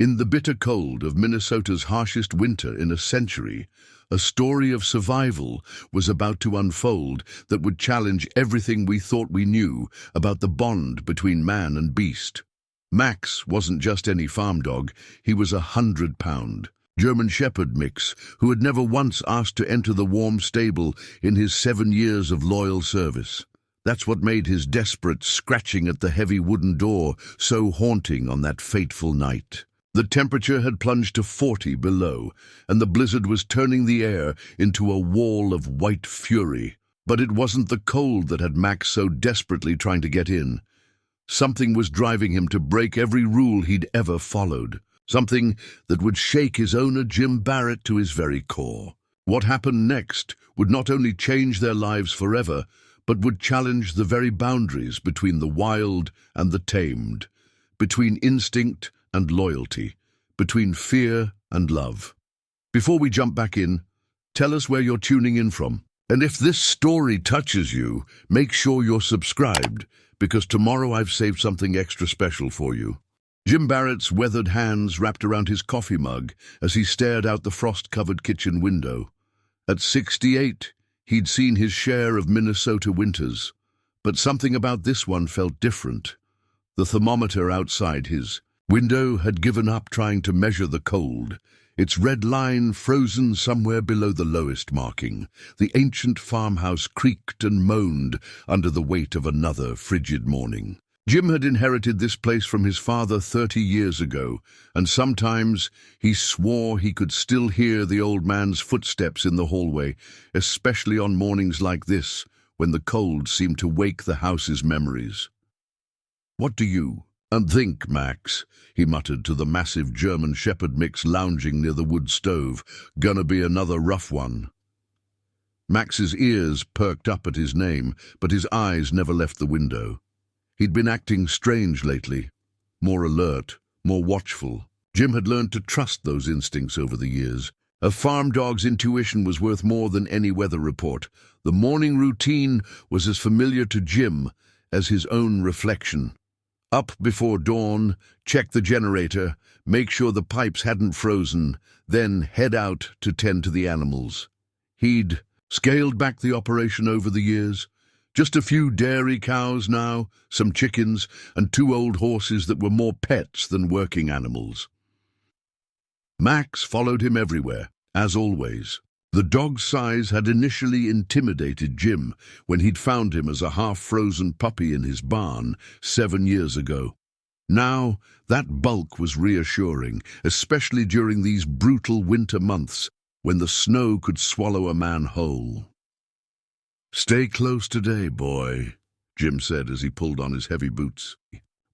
In the bitter cold of Minnesota's harshest winter in a century, a story of survival was about to unfold that would challenge everything we thought we knew about the bond between man and beast. Max wasn't just any farm dog, he was a 100-pound German Shepherd mix who had never once asked to enter the warm stable in his 7 years of loyal service. That's what made his desperate scratching at the heavy wooden door so haunting on that fateful night. The temperature had plunged to 40 below, and the blizzard was turning the air into a wall of white fury. But it wasn't the cold that had Max so desperately trying to get in. Something was driving him to break every rule he'd ever followed. Something that would shake his owner Jim Barrett to his very core. What happened next would not only change their lives forever, but would challenge the very boundaries between the wild and the tamed, between instinct and loyalty, between fear and love. Before we jump back in, tell us where you're tuning in from. And if this story touches you, make sure you're subscribed, because tomorrow I've saved something extra special for you. Jim Barrett's weathered hands wrapped around his coffee mug as he stared out the frost-covered kitchen window. At 68, he'd seen his share of Minnesota winters, but something about this one felt different. The thermometer outside his window had given up trying to measure the cold, its red line frozen somewhere below the lowest marking. The ancient farmhouse creaked and moaned under the weight of another frigid morning. Jim had inherited this place from his father 30 years ago, and sometimes he swore he could still hear the old man's footsteps in the hallway, especially on mornings like this, when the cold seemed to wake the house's memories. "What do you think, Max?" he muttered to the massive German Shepherd mix lounging near the wood stove. "Gonna be another rough one." Max's ears perked up at his name, but his eyes never left the window. He'd been acting strange lately, more alert, more watchful. Jim had learned to trust those instincts over the years. A farm dog's intuition was worth more than any weather report. The morning routine was as familiar to Jim as his own reflection. Up before dawn, check the generator, make sure the pipes hadn't frozen, then head out to tend to the animals. He'd scaled back the operation over the years. Just a few dairy cows now, some chickens, and 2 old horses that were more pets than working animals. Max followed him everywhere, as always. The dog's size had initially intimidated Jim when he'd found him as a half-frozen puppy in his barn 7 years ago. Now, that bulk was reassuring, especially during these brutal winter months when the snow could swallow a man whole. "Stay close today, boy," Jim said as he pulled on his heavy boots.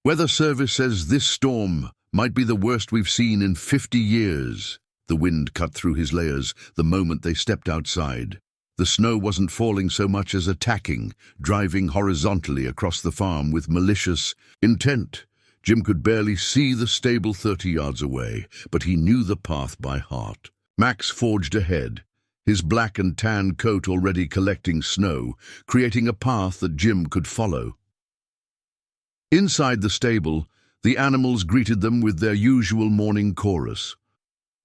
"Weather Service says this storm might be the worst we've seen in 50 years. The wind cut through his layers the moment they stepped outside. The snow wasn't falling so much as attacking, driving horizontally across the farm with malicious intent. Jim could barely see the stable 30 yards away, but he knew the path by heart. Max forged ahead, his black and tan coat already collecting snow, creating a path that Jim could follow. Inside the stable, the animals greeted them with their usual morning chorus.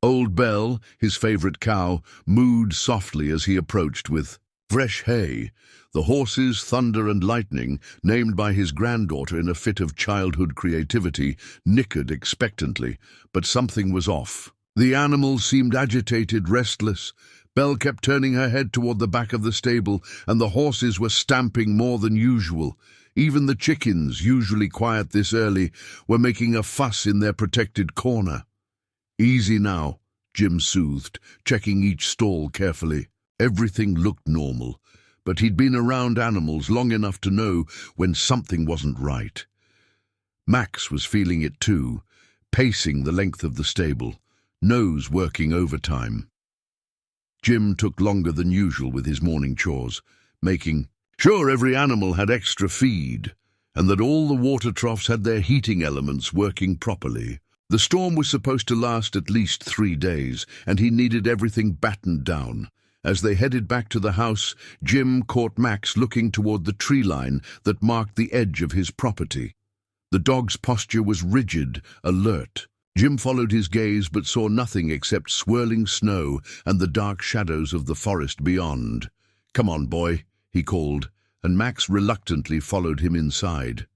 Old Belle, his favorite cow, mooed softly as he approached with fresh hay. The horses, Thunder and Lightning, named by his granddaughter in a fit of childhood creativity, nickered expectantly, but something was off. The animals seemed agitated, restless. Belle kept turning her head toward the back of the stable, and the horses were stamping more than usual. Even the chickens, usually quiet this early, were making a fuss in their protected corner. "Easy now," Jim soothed, checking each stall carefully. Everything looked normal, but he'd been around animals long enough to know when something wasn't right. Max was feeling it too, pacing the length of the stable, nose working overtime. Jim took longer than usual with his morning chores, making sure every animal had extra feed, and that all the water troughs had their heating elements working properly. The storm was supposed to last at least 3 days, and he needed everything battened down. As they headed back to the house, Jim caught Max looking toward the tree line that marked the edge of his property. The dog's posture was rigid, alert. Jim followed his gaze but saw nothing except swirling snow and the dark shadows of the forest beyond. "Come on, boy," he called, and Max reluctantly followed him inside.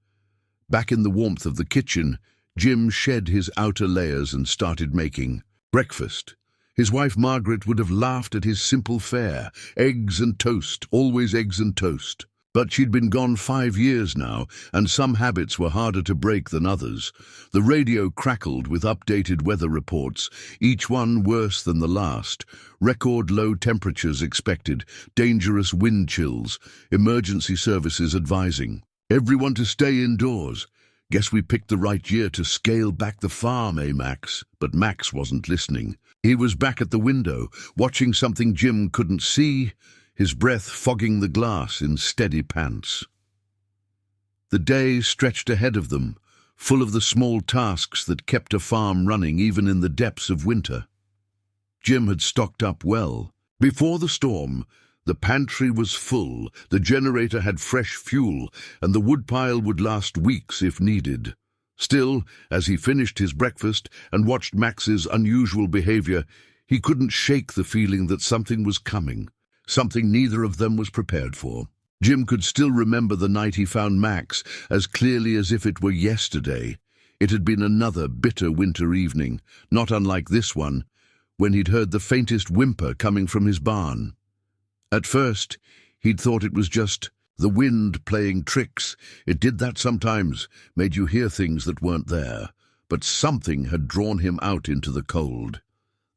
Back in the warmth of the kitchen, Jim shed his outer layers and started making breakfast. His wife Margaret would have laughed at his simple fare, eggs and toast, always eggs and toast. But she'd been gone 5 years now, and some habits were harder to break than others. The radio crackled with updated weather reports, each one worse than the last. Record low temperatures expected, dangerous wind chills, emergency services advising everyone to stay indoors. "Guess we picked the right year to scale back the farm, eh, Max?" But Max wasn't listening. He was back at the window, watching something Jim couldn't see, his breath fogging the glass in steady pants. The day stretched ahead of them, full of the small tasks that kept a farm running even in the depths of winter. Jim had stocked up well. Before the storm, the pantry was full, the generator had fresh fuel, and the woodpile would last weeks if needed. Still, as he finished his breakfast and watched Max's unusual behavior, he couldn't shake the feeling that something was coming. Something neither of them was prepared for. Jim could still remember the night he found Max as clearly as if it were yesterday. It had been another bitter winter evening, not unlike this one, when he'd heard the faintest whimper coming from his barn. At first, he'd thought it was just the wind playing tricks. It did that sometimes, made you hear things that weren't there. But something had drawn him out into the cold.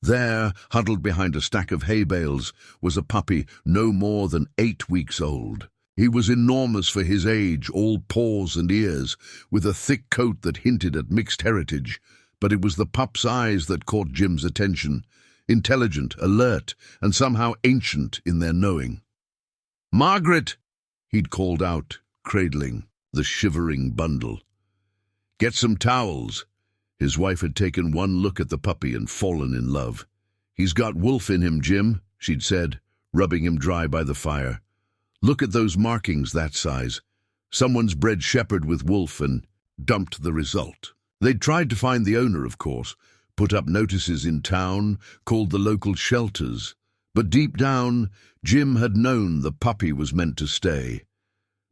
There, huddled behind a stack of hay bales, was a puppy no more than 8 weeks old. He was enormous for his age, all paws and ears, with a thick coat that hinted at mixed heritage. But it was the pup's eyes that caught Jim's attention, intelligent, alert, and somehow ancient in their knowing. "Margaret!" he'd called out, cradling the shivering bundle. "Get some towels." His wife had taken one look at the puppy and fallen in love. "He's got wolf in him, Jim," she'd said, rubbing him dry by the fire. "Look at those markings that size. Someone's bred shepherd with wolf and dumped the result." They'd tried to find the owner, of course, put up notices in town, called the local shelters. But deep down, Jim had known the puppy was meant to stay.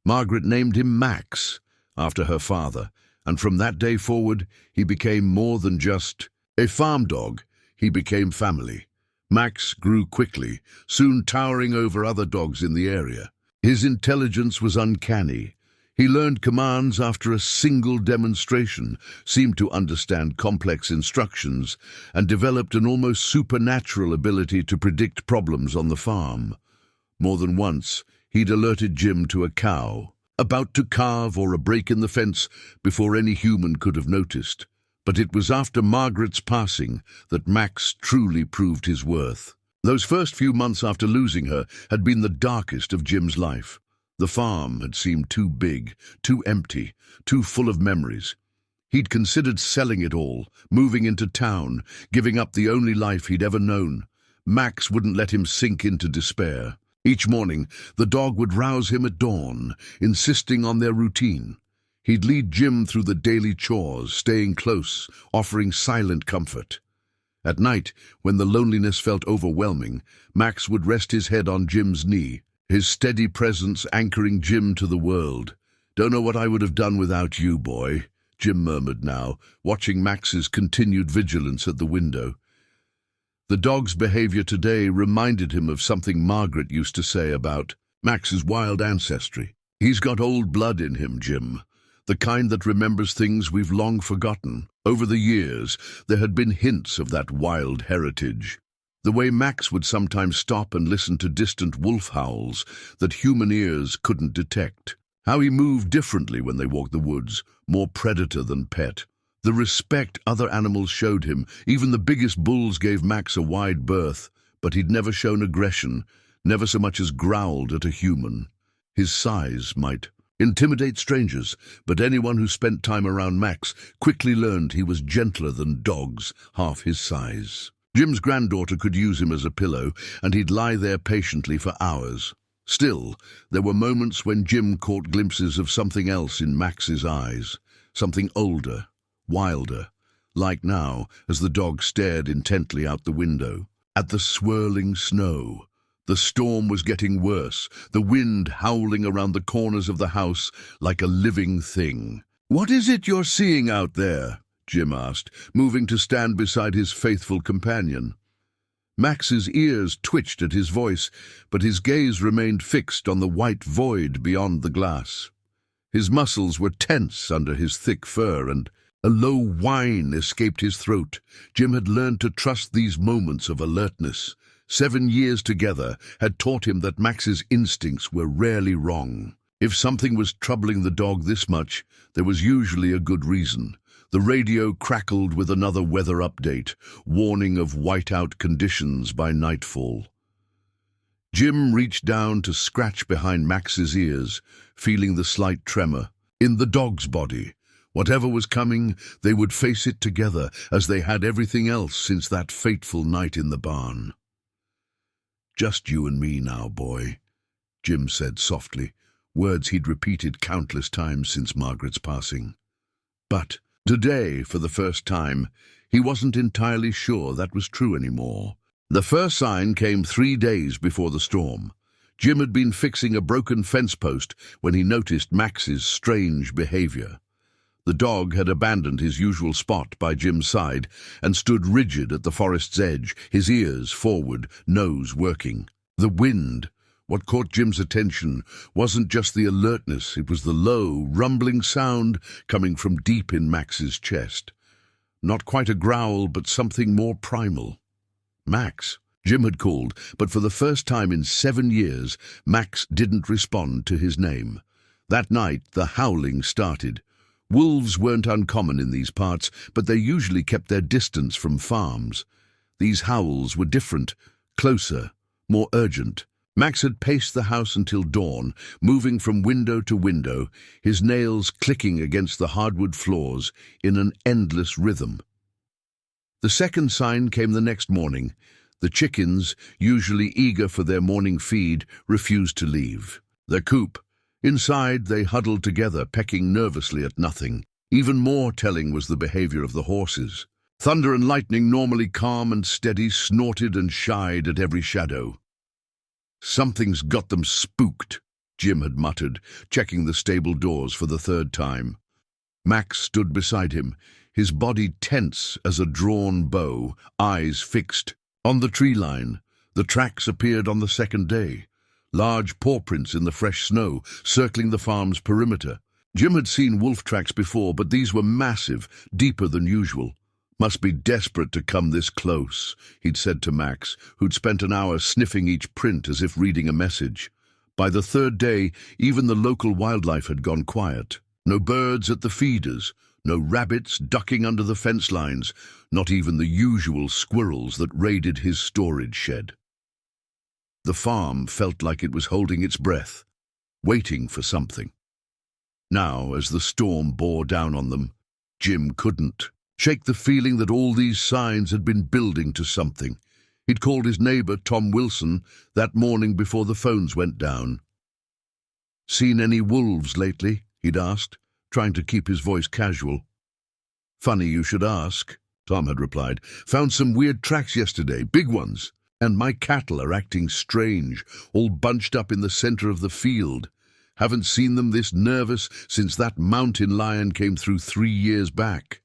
Margaret named him Max, after her father, and from that day forward, he became more than just a farm dog. He became family. Max grew quickly, soon towering over other dogs in the area. His intelligence was uncanny. He learned commands after a single demonstration, seemed to understand complex instructions, and developed an almost supernatural ability to predict problems on the farm. More than once, he'd alerted Jim to a cow about to calve or a break in the fence before any human could have noticed. But it was after Margaret's passing that Max truly proved his worth. Those first few months after losing her had been the darkest of Jim's life. The farm had seemed too big, too empty, too full of memories. He'd considered selling it all, moving into town, giving up the only life he'd ever known. Max wouldn't let him sink into despair. Each morning, the dog would rouse him at dawn, insisting on their routine. He'd lead Jim through the daily chores, staying close, offering silent comfort. At night, when the loneliness felt overwhelming, Max would rest his head on Jim's knee, his steady presence anchoring Jim to the world. "Don't know what I would have done without you, boy," Jim murmured now, watching Max's continued vigilance at the window. The dog's behavior today reminded him of something Margaret used to say about Max's wild ancestry. "He's got old blood in him, Jim, the kind that remembers things we've long forgotten." Over the years, there had been hints of that wild heritage. The way Max would sometimes stop and listen to distant wolf howls that human ears couldn't detect. How he moved differently when they walked the woods, more predator than pet. The respect other animals showed him, even the biggest bulls gave Max a wide berth, but he'd never shown aggression, never so much as growled at a human. His size might intimidate strangers, but anyone who spent time around Max quickly learned he was gentler than dogs half his size. Jim's granddaughter could use him as a pillow, and he'd lie there patiently for hours. Still, there were moments when Jim caught glimpses of something else in Max's eyes, something older, wilder, like now, as the dog stared intently out the window. At the swirling snow. The storm was getting worse, the wind howling around the corners of the house like a living thing. "What is it you're seeing out there?" Jim asked, moving to stand beside his faithful companion. Max's ears twitched at his voice, but his gaze remained fixed on the white void beyond the glass. His muscles were tense under his thick fur, and a low whine escaped his throat. Jim had learned to trust these moments of alertness. 7 years together had taught him that Max's instincts were rarely wrong. If something was troubling the dog this much, there was usually a good reason. The radio crackled with another weather update, warning of whiteout conditions by nightfall. Jim reached down to scratch behind Max's ears, feeling the slight tremor. In the dog's body. Whatever was coming, they would face it together, as they had everything else since that fateful night in the barn. "Just you and me now, boy," Jim said softly, words he'd repeated countless times since Margaret's passing. But today, for the first time, he wasn't entirely sure that was true anymore. The first sign came 3 days before the storm. Jim had been fixing a broken fence post when he noticed Max's strange behavior. The dog had abandoned his usual spot by Jim's side and stood rigid at the forest's edge, his ears forward, nose working. The wind, what caught Jim's attention, wasn't just the alertness, it was the low, rumbling sound coming from deep in Max's chest. Not quite a growl, but something more primal. "Max," Jim had called, but for the first time in 7 years, Max didn't respond to his name. That night, the howling started. Wolves weren't uncommon in these parts, but they usually kept their distance from farms. These howls were different, closer, more urgent. Max had paced the house until dawn, moving from window to window, his nails clicking against the hardwood floors in an endless rhythm. The second sign came the next morning. The chickens, usually eager for their morning feed, refused to leave. Their coop. Inside, they huddled together, pecking nervously at nothing. Even more telling was the behavior of the horses. Thunder and Lightning, normally calm and steady, snorted and shied at every shadow. "Something's got them spooked," Jim had muttered, checking the stable doors for the 3rd time. Max stood beside him, his body tense as a drawn bow, eyes fixed. On the tree line, the tracks appeared on the 2nd day. Large paw prints in the fresh snow, circling the farm's perimeter. Jim had seen wolf tracks before, but these were massive, deeper than usual. "Must be desperate to come this close," he'd said to Max, who'd spent an hour sniffing each print as if reading a message. By the 3rd day, even the local wildlife had gone quiet. No birds at the feeders, no rabbits ducking under the fence lines, not even the usual squirrels that raided his storage shed. The farm felt like it was holding its breath, waiting for something. Now, as the storm bore down on them, Jim couldn't shake the feeling that all these signs had been building to something. He'd called his neighbor, Tom Wilson, that morning before the phones went down. "Seen any wolves lately?" he'd asked, trying to keep his voice casual. "Funny you should ask," Tom had replied. "Found some weird tracks yesterday, big ones. And my cattle are acting strange, all bunched up in the center of the field. Haven't seen them this nervous since that mountain lion came through 3 years back."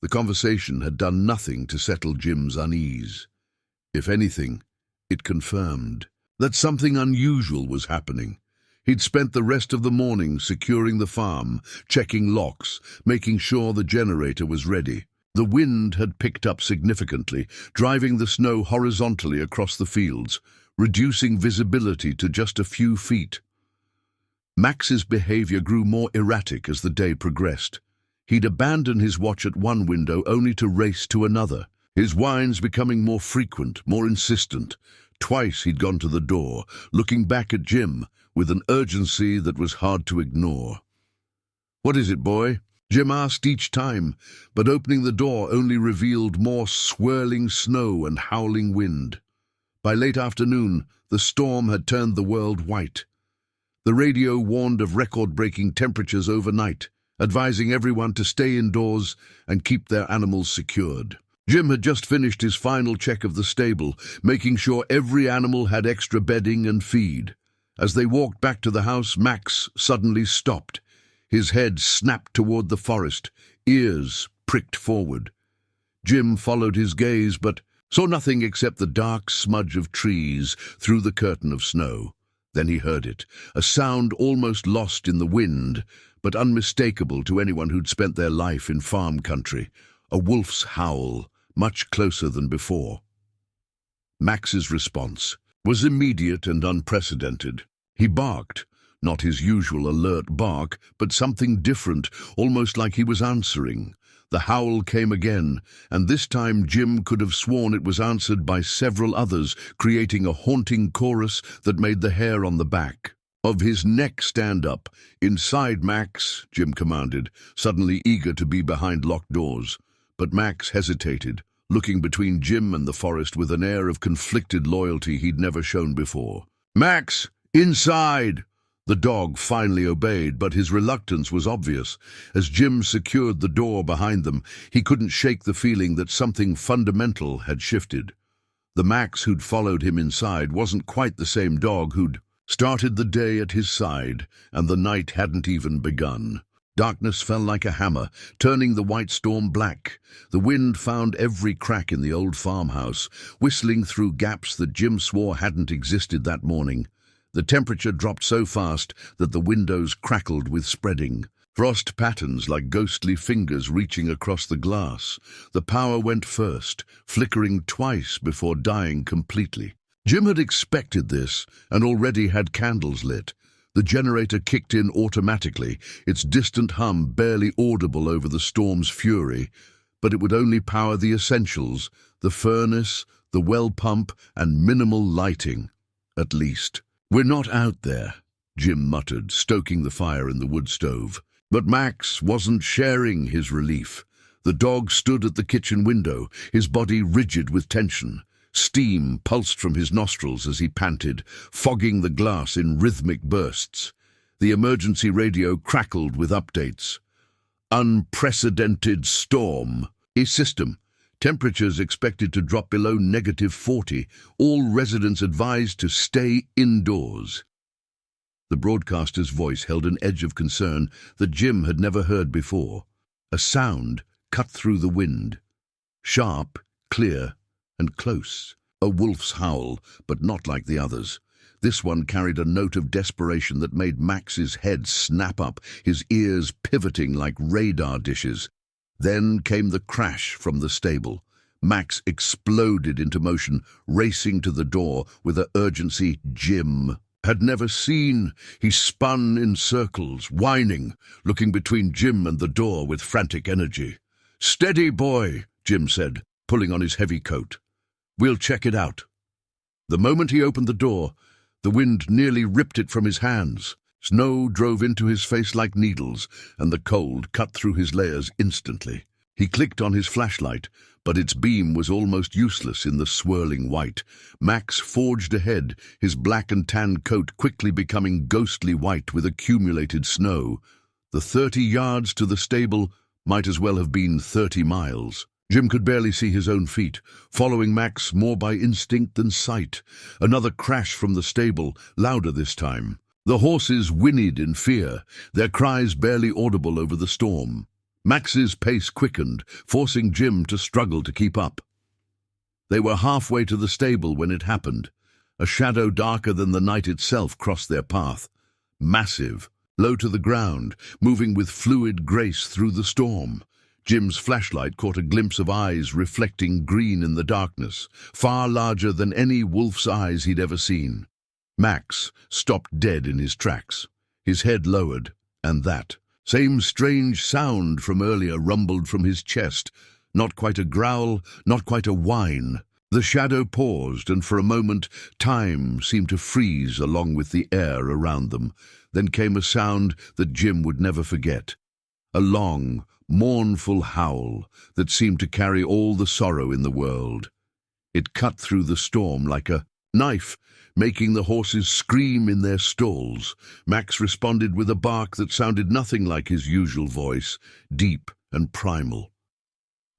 The conversation had done nothing to settle Jim's unease. If anything, it confirmed that something unusual was happening. He'd spent the rest of the morning securing the farm, checking locks, making sure the generator was ready. The wind had picked up significantly, driving the snow horizontally across the fields, reducing visibility to just a few feet. Max's behavior grew more erratic as the day progressed. He'd abandon his watch at one window only to race to another, his whines becoming more frequent, more insistent. Twice he'd gone to the door, looking back at Jim with an urgency that was hard to ignore. "What is it, boy?" Jim asked each time, but opening the door only revealed more swirling snow and howling wind. By late afternoon, the storm had turned the world white. The radio warned of record-breaking temperatures overnight, advising everyone to stay indoors and keep their animals secured. Jim had just finished his final check of the stable, making sure every animal had extra bedding and feed. As they walked back to the house, Max suddenly stopped. His head snapped toward the forest, ears pricked forward. Jim followed his gaze, but saw nothing except the dark smudge of trees through the curtain of snow. Then he heard it, a sound almost lost in the wind, but unmistakable to anyone who'd spent their life in farm country. A wolf's howl, much closer than before. Max's response was immediate and unprecedented. He barked, not his usual alert bark, but something different, almost like he was answering. The howl came again, and this time Jim could have sworn it was answered by several others, creating a haunting chorus that made the hair on the back of his neck stand up. "Inside, Max," Jim commanded, suddenly eager to be behind locked doors. But Max hesitated, looking between Jim and the forest with an air of conflicted loyalty he'd never shown before. "Max, inside!" The dog finally obeyed, but his reluctance was obvious. As Jim secured the door behind them, he couldn't shake the feeling that something fundamental had shifted. The Max who'd followed him inside wasn't quite the same dog who'd started the day at his side, and the night hadn't even begun. Darkness fell like a hammer, turning the white storm black. The wind found every crack in the old farmhouse, whistling through gaps that Jim swore hadn't existed that morning. The temperature dropped so fast that the windows crackled with spreading frost patterns like ghostly fingers reaching across the glass. The power went first, flickering twice before dying completely. Jim had expected this and already had candles lit. The generator kicked in automatically, its distant hum barely audible over the storm's fury, but it would only power the essentials, the furnace, the well pump, and minimal lighting, at least. "We're not out there," Jim muttered, stoking the fire in the wood stove. But Max wasn't sharing his relief. The dog stood at the kitchen window, his body rigid with tension. Steam pulsed from his nostrils as he panted, fogging the glass in rhythmic bursts. The emergency radio crackled with updates. "Unprecedented storm. System. Temperatures expected to drop below -40. All residents advised to stay indoors." The broadcaster's voice held an edge of concern that Jim had never heard before. A sound cut through the wind. Sharp, clear, and close. A wolf's howl, but not like the others. This one carried a note of desperation that made Max's head snap up, his ears pivoting like radar dishes. Then came the crash from the stable. Max exploded into motion, racing to the door with an urgency Jim had never seen. He spun in circles, whining, looking between Jim and the door with frantic energy. "Steady, boy," Jim said, pulling on his heavy coat. "We'll check it out." The moment he opened the door, the wind nearly ripped it from his hands. Snow drove into his face like needles, and the cold cut through his layers instantly. He clicked on his flashlight, but its beam was almost useless in the swirling white. Max forged ahead, his black and tan coat quickly becoming ghostly white with accumulated snow. The 30 yards to the stable might as well have been 30 miles. Jim could barely see his own feet, following Max more by instinct than sight. Another crash from the stable, louder this time. The horses whinnied in fear, their cries barely audible over the storm. Max's pace quickened, forcing Jim to struggle to keep up. They were halfway to the stable when it happened. A shadow darker than the night itself crossed their path. Massive, low to the ground, moving with fluid grace through the storm. Jim's flashlight caught a glimpse of eyes reflecting green in the darkness, far larger than any wolf's eyes he'd ever seen. Max stopped dead in his tracks, his head lowered, and that same strange sound from earlier rumbled from his chest. Not quite a growl, not quite a whine. The shadow paused, and for a moment time seemed to freeze along with the air around them. Then came a sound that Jim would never forget. A long, mournful howl that seemed to carry all the sorrow in the world. It cut through the storm like a knife, making the horses scream in their stalls. Max responded with a bark that sounded nothing like his usual voice, deep and primal.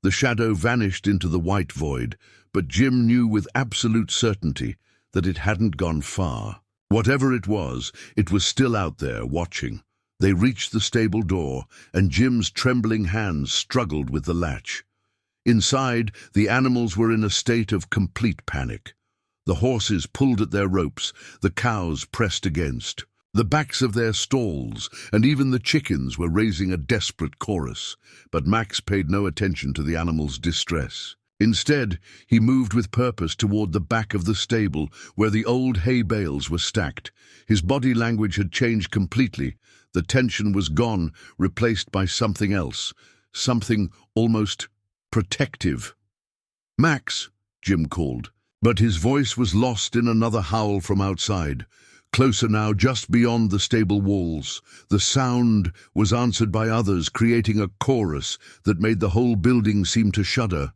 The shadow vanished into the white void, but Jim knew with absolute certainty that it hadn't gone far. Whatever it was still out there, watching. They reached the stable door, and Jim's trembling hands struggled with the latch. Inside, the animals were in a state of complete panic. The horses pulled at their ropes, the cows pressed against. The backs of their stalls, and even the chickens, were raising a desperate chorus, but Max paid no attention to the animals' distress. Instead, he moved with purpose toward the back of the stable, where the old hay bales were stacked. His body language had changed completely. The tension was gone, replaced by something else, something almost protective. "Max," Jim called, but his voice was lost in another howl from outside. Closer now, just beyond the stable walls. The sound was answered by others, creating a chorus that made the whole building seem to shudder.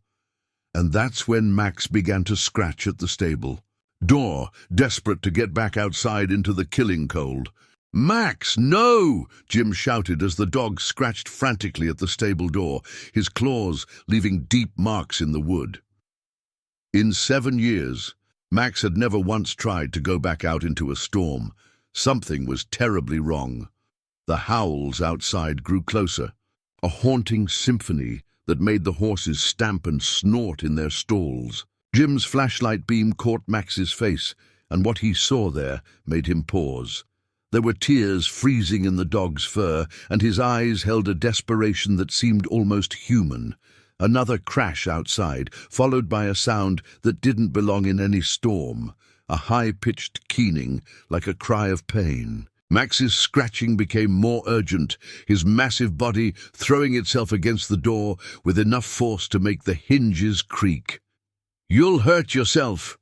And that's when Max began to scratch at the stable door, desperate to get back outside into the killing cold. "Max, no!" Jim shouted as the dog scratched frantically at the stable door, his claws leaving deep marks in the wood. In 7 years, Max had never once tried to go back out into a storm. Something was terribly wrong. The howls outside grew closer, a haunting symphony that made the horses stamp and snort in their stalls. Jim's flashlight beam caught Max's face, and what he saw there made him pause. There were tears freezing in the dog's fur, and his eyes held a desperation that seemed almost human. Another crash outside, followed by a sound that didn't belong in any storm, a high-pitched keening, like a cry of pain. Max's scratching became more urgent, his massive body throwing itself against the door with enough force to make the hinges creak. "You'll hurt yourself."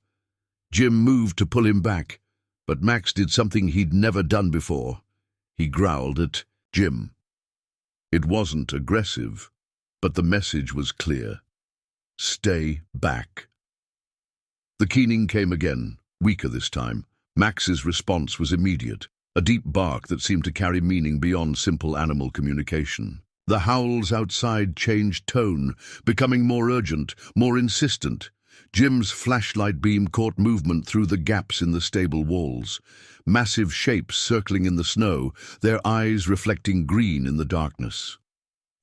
Jim moved to pull him back, but Max did something he'd never done before. He growled at Jim. It wasn't aggressive, but the message was clear. Stay back. The keening came again, weaker this time. Max's response was immediate, a deep bark that seemed to carry meaning beyond simple animal communication. The howls outside changed tone, becoming more urgent, more insistent. Jim's flashlight beam caught movement through the gaps in the stable walls. Massive shapes circling in the snow, their eyes reflecting green in the darkness.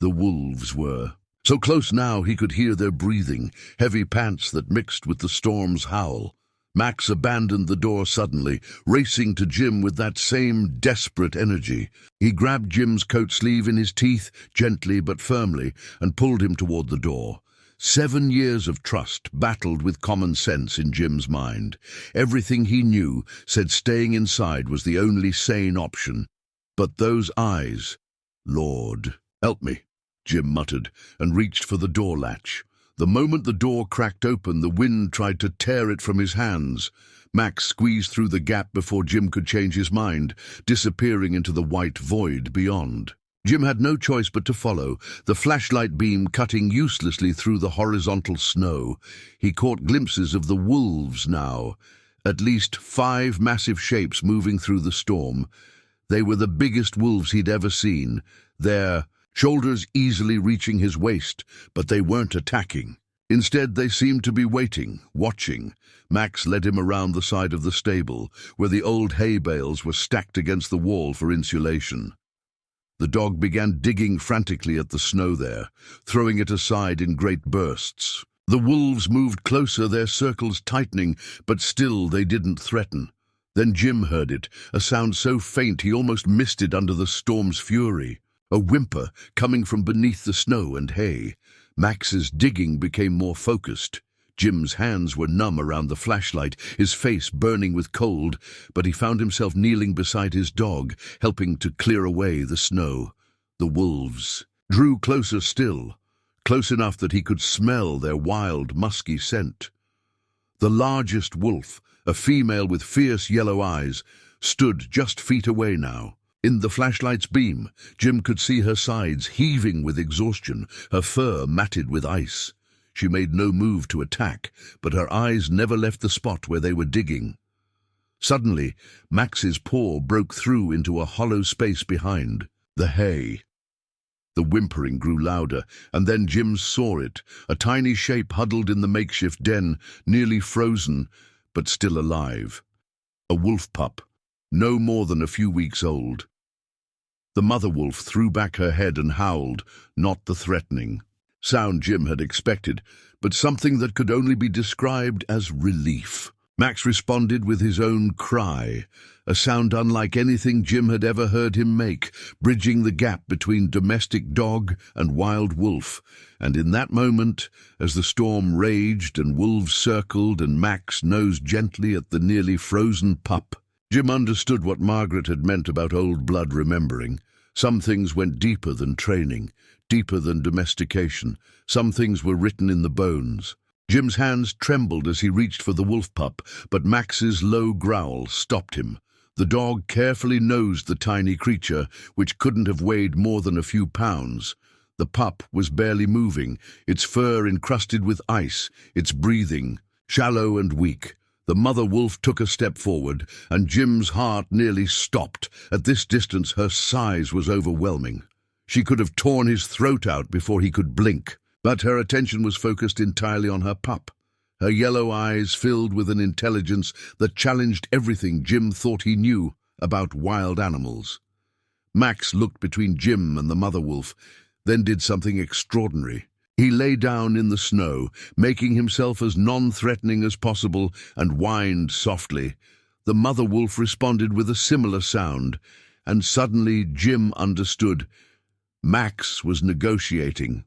The wolves were. So close now he could hear their breathing, heavy pants that mixed with the storm's howl. Max abandoned the door suddenly, racing to Jim with that same desperate energy. He grabbed Jim's coat sleeve in his teeth, gently but firmly, and pulled him toward the door. 7 years of trust battled with common sense in Jim's mind. Everything he knew said staying inside was the only sane option. But those eyes... "Lord, help me," Jim muttered, and reached for the door latch. The moment the door cracked open, the wind tried to tear it from his hands. Max squeezed through the gap before Jim could change his mind, disappearing into the white void beyond. Jim had no choice but to follow, the flashlight beam cutting uselessly through the horizontal snow. He caught glimpses of the wolves now, at least 5 massive shapes moving through the storm. They were the biggest wolves he'd ever seen, their shoulders easily reaching his waist, but they weren't attacking. Instead, they seemed to be waiting, watching. Max led him around the side of the stable, where the old hay bales were stacked against the wall for insulation. The dog began digging frantically at the snow there, throwing it aside in great bursts. The wolves moved closer, their circles tightening, but still they didn't threaten. Then Jim heard it, a sound so faint he almost missed it under the storm's fury. A whimper coming from beneath the snow and hay. Max's digging became more focused. Jim's hands were numb around the flashlight, his face burning with cold, but he found himself kneeling beside his dog, helping to clear away the snow. The wolves drew closer still, close enough that he could smell their wild, musky scent. The largest wolf, a female with fierce yellow eyes, stood just feet away now. In the flashlight's beam, Jim could see her sides heaving with exhaustion, her fur matted with ice. She made no move to attack, but her eyes never left the spot where they were digging. Suddenly, Max's paw broke through into a hollow space behind the hay. The whimpering grew louder, and then Jim saw it, a tiny shape huddled in the makeshift den, nearly frozen, but still alive. A wolf pup, no more than a few weeks old. The mother wolf threw back her head and howled, not the threatening sound Jim had expected, but something that could only be described as relief. Max responded with his own cry, a sound unlike anything Jim had ever heard him make, bridging the gap between domestic dog and wild wolf. And in that moment, as the storm raged and wolves circled and Max nosed gently at the nearly frozen pup, Jim understood what Margaret had meant about old blood remembering. Some things went deeper than training, deeper than domestication. Some things were written in the bones. Jim's hands trembled as he reached for the wolf pup, but Max's low growl stopped him. The dog carefully nosed the tiny creature, which couldn't have weighed more than a few pounds. The pup was barely moving, its fur encrusted with ice, its breathing shallow and weak. The mother wolf took a step forward, and Jim's heart nearly stopped. At this distance, her size was overwhelming. She could have torn his throat out before he could blink. But her attention was focused entirely on her pup, her yellow eyes filled with an intelligence that challenged everything Jim thought he knew about wild animals. Max looked between Jim and the mother wolf, then did something extraordinary. He lay down in the snow, making himself as non-threatening as possible, and whined softly. The mother wolf responded with a similar sound, and suddenly Jim understood. Max was negotiating.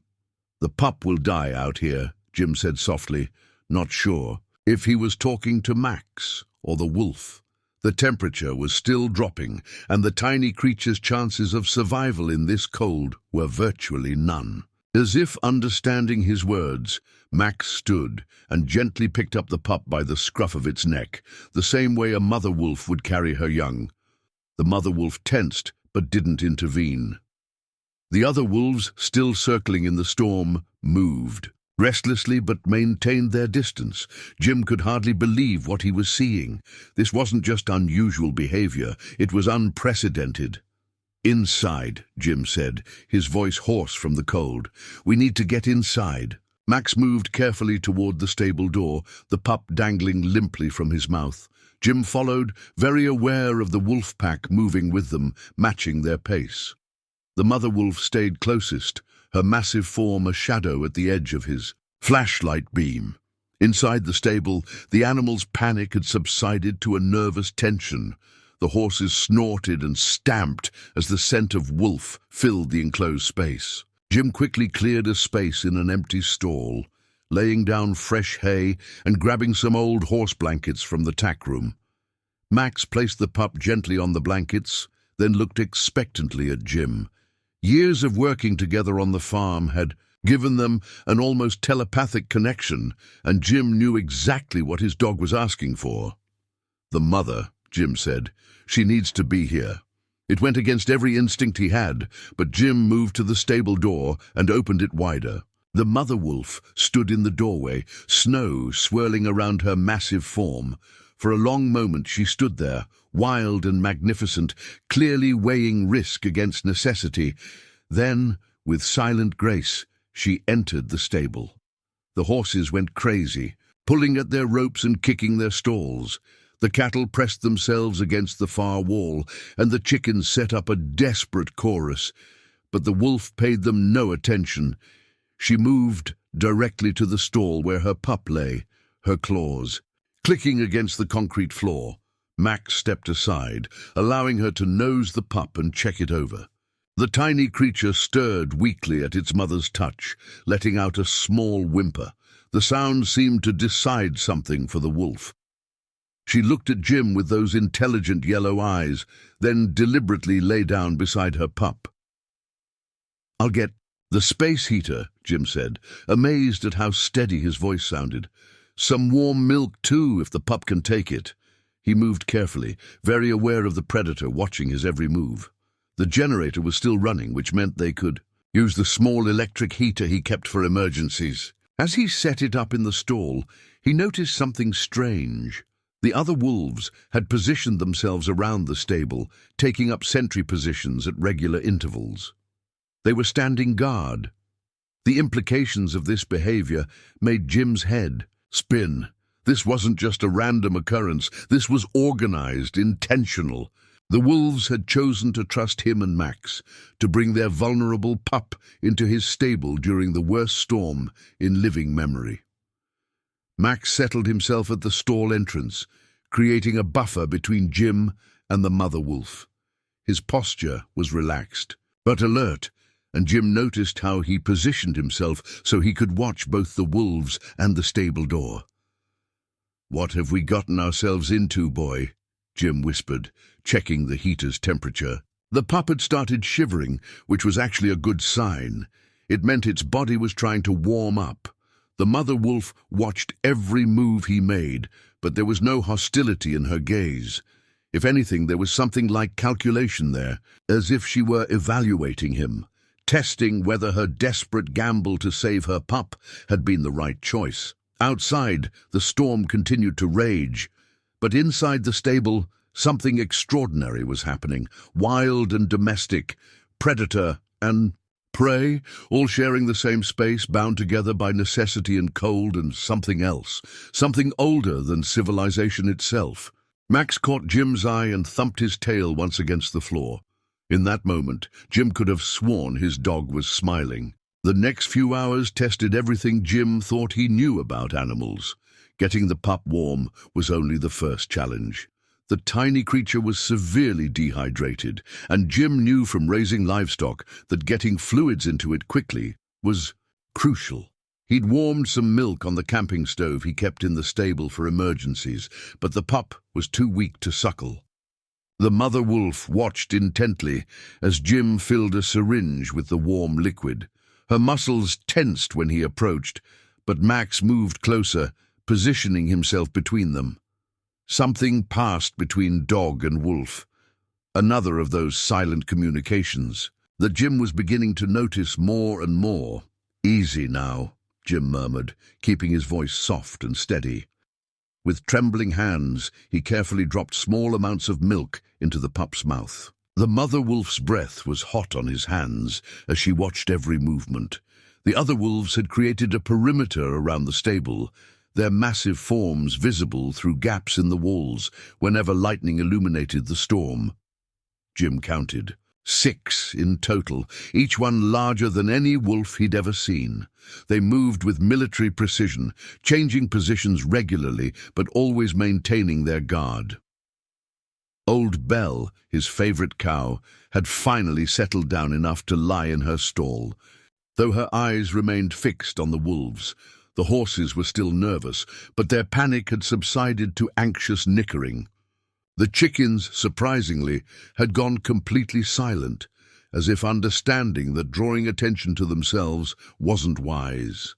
"The pup will die out here," Jim said softly, not sure if he was talking to Max or the wolf. The temperature was still dropping, and the tiny creature's chances of survival in this cold were virtually none. As if understanding his words, Max stood and gently picked up the pup by the scruff of its neck, the same way a mother wolf would carry her young. The mother wolf tensed but didn't intervene. The other wolves, still circling in the storm, moved restlessly but maintained their distance. Jim could hardly believe what he was seeing. This wasn't just unusual behavior, it was unprecedented. "Inside," Jim said, his voice hoarse from the cold. "We need to get inside." Max moved carefully toward the stable door, the pup dangling limply from his mouth. Jim followed, very aware of the wolf pack moving with them, matching their pace. The mother wolf stayed closest, her massive form a shadow at the edge of his flashlight beam. Inside the stable, the animal's panic had subsided to a nervous tension. The horses snorted and stamped as the scent of wolf filled the enclosed space. Jim quickly cleared a space in an empty stall, laying down fresh hay and grabbing some old horse blankets from the tack room. Max placed the pup gently on the blankets, then looked expectantly at Jim. Years of working together on the farm had given them an almost telepathic connection, and Jim knew exactly what his dog was asking for. "The mother," Jim said. "She needs to be here." It went against every instinct he had, but Jim moved to the stable door and opened it wider. The mother wolf stood in the doorway, snow swirling around her massive form. For a long moment she stood there, wild and magnificent, clearly weighing risk against necessity. Then, with silent grace, she entered the stable. The horses went crazy, pulling at their ropes and kicking their stalls. The cattle pressed themselves against the far wall, and the chickens set up a desperate chorus. But the wolf paid them no attention. She moved directly to the stall where her pup lay, her claws clicking against the concrete floor. Max stepped aside, allowing her to nose the pup and check it over. The tiny creature stirred weakly at its mother's touch, letting out a small whimper. The sound seemed to decide something for the wolf. She looked at Jim with those intelligent yellow eyes, then deliberately lay down beside her pup. "I'll get the space heater," Jim said, amazed at how steady his voice sounded. "Some warm milk, too, if the pup can take it." He moved carefully, very aware of the predator watching his every move. The generator was still running, which meant they could use the small electric heater he kept for emergencies. As he set it up in the stall, he noticed something strange. The other wolves had positioned themselves around the stable, taking up sentry positions at regular intervals. They were standing guard. The implications of this behavior made Jim's head spin. This wasn't just a random occurrence. This was organized, intentional. The wolves had chosen to trust him and Max to bring their vulnerable pup into his stable during the worst storm in living memory. Max settled himself at the stall entrance, creating a buffer between Jim and the mother wolf. His posture was relaxed, but alert, and Jim noticed how he positioned himself so he could watch both the wolves and the stable door. "What have we gotten ourselves into, boy?" Jim whispered, checking the heater's temperature. The pup had started shivering, which was actually a good sign. It meant its body was trying to warm up. The mother wolf watched every move he made, but there was no hostility in her gaze. If anything, there was something like calculation there, as if she were evaluating him, testing whether her desperate gamble to save her pup had been the right choice. Outside, the storm continued to rage, but inside the stable, something extraordinary was happening. Wild and domestic, predator and prey, all sharing the same space, bound together by necessity and cold and something else, something older than civilization itself. Max caught Jim's eye and thumped his tail once against the floor. In that moment, Jim could have sworn his dog was smiling. The next few hours tested everything Jim thought he knew about animals. Getting the pup warm was only the first challenge. The tiny creature was severely dehydrated, and Jim knew from raising livestock that getting fluids into it quickly was crucial. He'd warmed some milk on the camping stove he kept in the stable for emergencies, but the pup was too weak to suckle. The mother wolf watched intently as Jim filled a syringe with the warm liquid. Her muscles tensed when he approached, but Max moved closer, positioning himself between them. Something passed between dog and wolf, another of those silent communications that Jim was beginning to notice more and more. "Easy now," Jim murmured, keeping his voice soft and steady. With trembling hands, he carefully dropped small amounts of milk into the pup's mouth. The mother wolf's breath was hot on his hands as she watched every movement. The other wolves had created a perimeter around the stable, their massive forms visible through gaps in the walls whenever lightning illuminated the storm. Jim counted. 6 in total, each one larger than any wolf he'd ever seen. They moved with military precision, changing positions regularly but always maintaining their guard. Old Belle, his favorite cow, had finally settled down enough to lie in her stall. Though her eyes remained fixed on the wolves, the horses were still nervous, but their panic had subsided to anxious nickering. The chickens, surprisingly, had gone completely silent, as if understanding that drawing attention to themselves wasn't wise.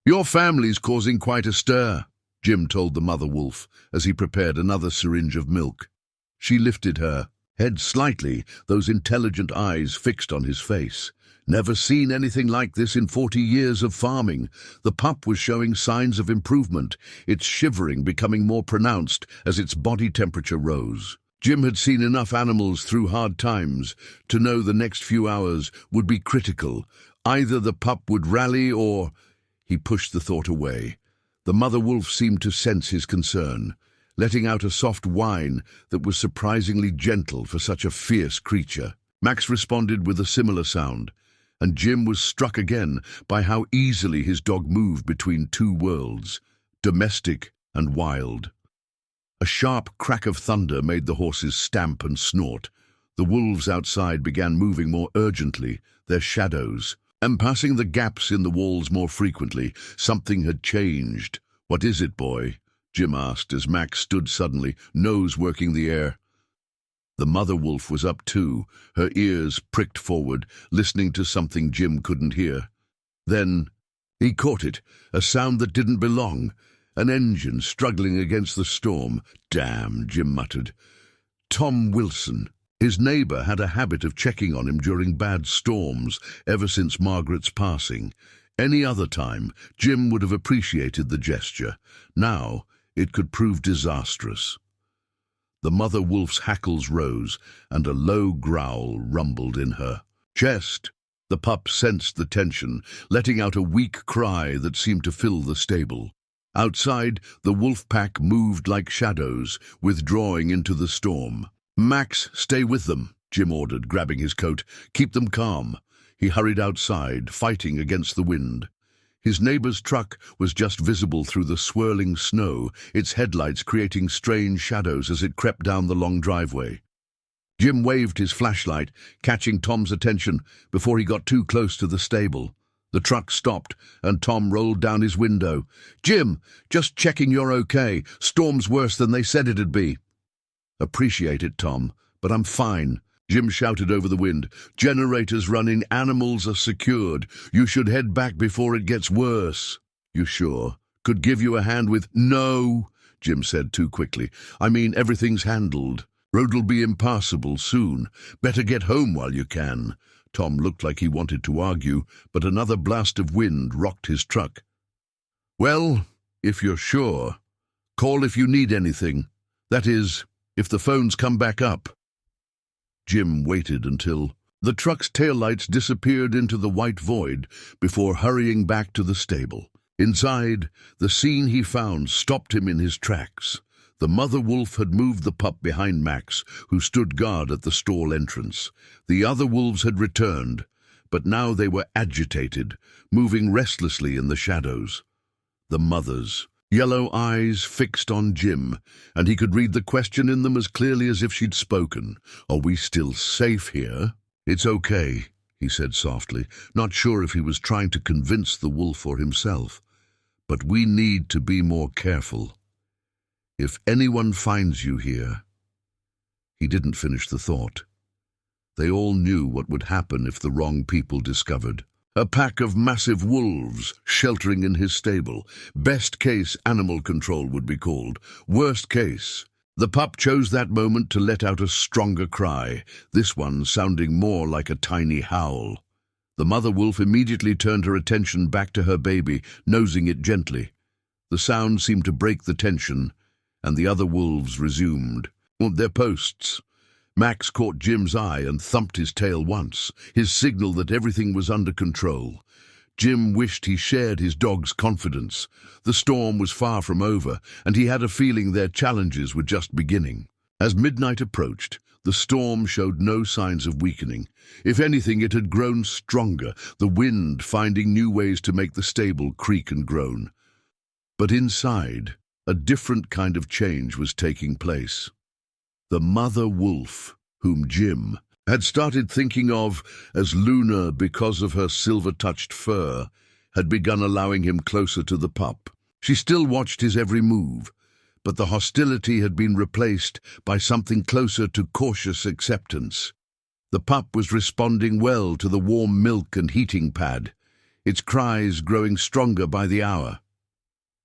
"Your family's causing quite a stir," Jim told the mother wolf as he prepared another syringe of milk. She lifted her head slightly, those intelligent eyes fixed on his face. "Never seen anything like this in 40 years of farming." The pup was showing signs of improvement, its shivering becoming more pronounced as its body temperature rose. Jim had seen enough animals through hard times to know the next few hours would be critical. Either the pup would rally or... He pushed the thought away. The mother wolf seemed to sense his concern, letting out a soft whine that was surprisingly gentle for such a fierce creature. Max responded with a similar sound, and Jim was struck again by how easily his dog moved between two worlds, domestic and wild. A sharp crack of thunder made the horses stamp and snort. The wolves outside began moving more urgently, their shadows, and passing the gaps in the walls more frequently. Something had changed. "What is it, boy?" Jim asked as Max stood suddenly, nose working the air. The mother wolf was up too, her ears pricked forward, listening to something Jim couldn't hear. Then he caught it, a sound that didn't belong, an engine struggling against the storm. "Damn," Jim muttered. Tom Wilson. His neighbor had a habit of checking on him during bad storms ever since Margaret's passing. Any other time, Jim would have appreciated the gesture. Now, it could prove disastrous. The mother wolf's hackles rose, and a low growl rumbled in her chest. The pup sensed the tension, letting out a weak cry that seemed to fill the stable. Outside, the wolf pack moved like shadows, withdrawing into the storm. "Max, stay with them," Jim ordered, grabbing his coat. "Keep them calm." He hurried outside, fighting against the wind. His neighbor's truck was just visible through the swirling snow, its headlights creating strange shadows as it crept down the long driveway. Jim waved his flashlight, catching Tom's attention before he got too close to the stable. The truck stopped, and Tom rolled down his window. "Jim, just checking you're okay. Storm's worse than they said it'd be." "Appreciate it, Tom, but I'm fine," Jim shouted over the wind. "Generators running, animals are secured. You should head back before it gets worse." "You sure? Could give you a hand with—" "No," Jim said too quickly. "I mean, everything's handled. Road'll be impassable soon. Better get home while you can." Tom looked like he wanted to argue, but another blast of wind rocked his truck. "Well, if you're sure, call if you need anything. That is, if the phones come back up." Jim waited until the truck's taillights disappeared into the white void before hurrying back to the stable. Inside, the scene he found stopped him in his tracks. The mother wolf had moved the pup behind Max, who stood guard at the stall entrance. The other wolves had returned, but now they were agitated, moving restlessly in the shadows. The mother's yellow eyes fixed on Jim, and he could read the question in them as clearly as if she'd spoken. "Are we still safe here?" "It's okay," he said softly, not sure if he was trying to convince the wolf or himself. "But we need to be more careful. If anyone finds you here—" He didn't finish the thought. They all knew what would happen if the wrong people discovered. A pack of massive wolves sheltering in his stable. Best case, animal control would be called. Worst case. The pup chose that moment to let out a stronger cry, this one sounding more like a tiny howl. The mother wolf immediately turned her attention back to her baby, nosing it gently. The sound seemed to break the tension, and the other wolves resumed their posts. Max caught Jim's eye and thumped his tail once, his signal that everything was under control. Jim wished he shared his dog's confidence. The storm was far from over, and he had a feeling their challenges were just beginning. As midnight approached, the storm showed no signs of weakening. If anything, it had grown stronger, the wind finding new ways to make the stable creak and groan. But inside, a different kind of change was taking place. The mother wolf, whom Jim had started thinking of as Luna because of her silver-touched fur, had begun allowing him closer to the pup. She still watched his every move, but the hostility had been replaced by something closer to cautious acceptance. The pup was responding well to the warm milk and heating pad, its cries growing stronger by the hour.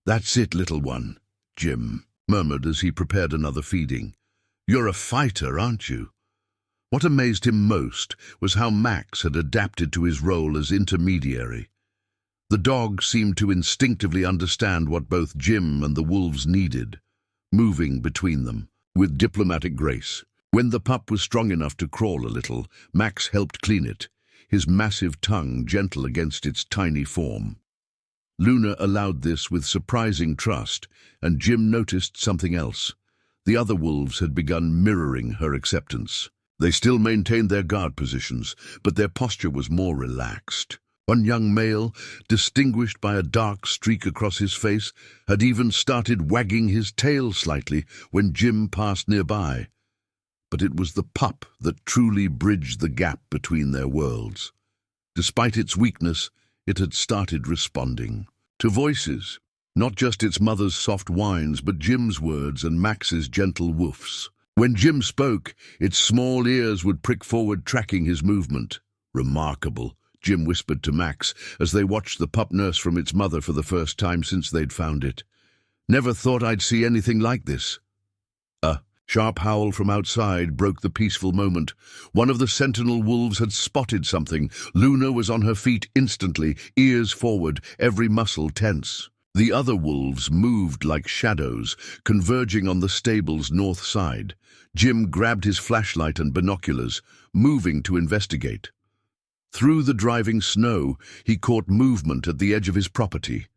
"That's it, little one," Jim murmured as he prepared another feeding. "You're a fighter, aren't you?" What amazed him most was how Max had adapted to his role as intermediary. The dog seemed to instinctively understand what both Jim and the wolves needed, moving between them with diplomatic grace. When the pup was strong enough to crawl a little, Max helped clean it, his massive tongue gentle against its tiny form. Luna allowed this with surprising trust, and Jim noticed something else. The other wolves had begun mirroring her acceptance. They still maintained their guard positions, but their posture was more relaxed. One young male, distinguished by a dark streak across his face, had even started wagging his tail slightly when Jim passed nearby. But it was the pup that truly bridged the gap between their worlds. Despite its weakness, it had started responding to voices, not just its mother's soft whines, but Jim's words and Max's gentle woofs. When Jim spoke, its small ears would prick forward, tracking his movement. "Remarkable," Jim whispered to Max as they watched the pup nurse from its mother for the first time since they'd found it. "Never thought I'd see anything like this." Sharp howl from outside broke the peaceful moment. One of the sentinel wolves had spotted something. Luna was on her feet instantly, ears forward, every muscle tense. The other wolves moved like shadows, converging on the stable's north side. Jim grabbed his flashlight and binoculars, moving to investigate. Through the driving snow, he caught movement at the edge of his property.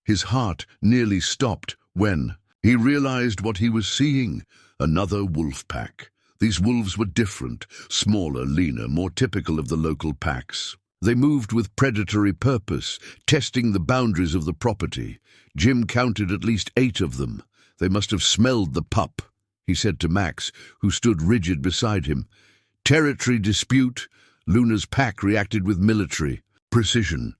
His heart nearly stopped when he realized what he was seeing. Another wolf pack. These wolves were different, smaller, leaner, more typical of the local packs. They moved with predatory purpose, testing the boundaries of the property. Jim counted at least 8 of them. They must have smelled the pup, he said to Max, who stood rigid beside him. Territory dispute. Luna's pack reacted with military precision.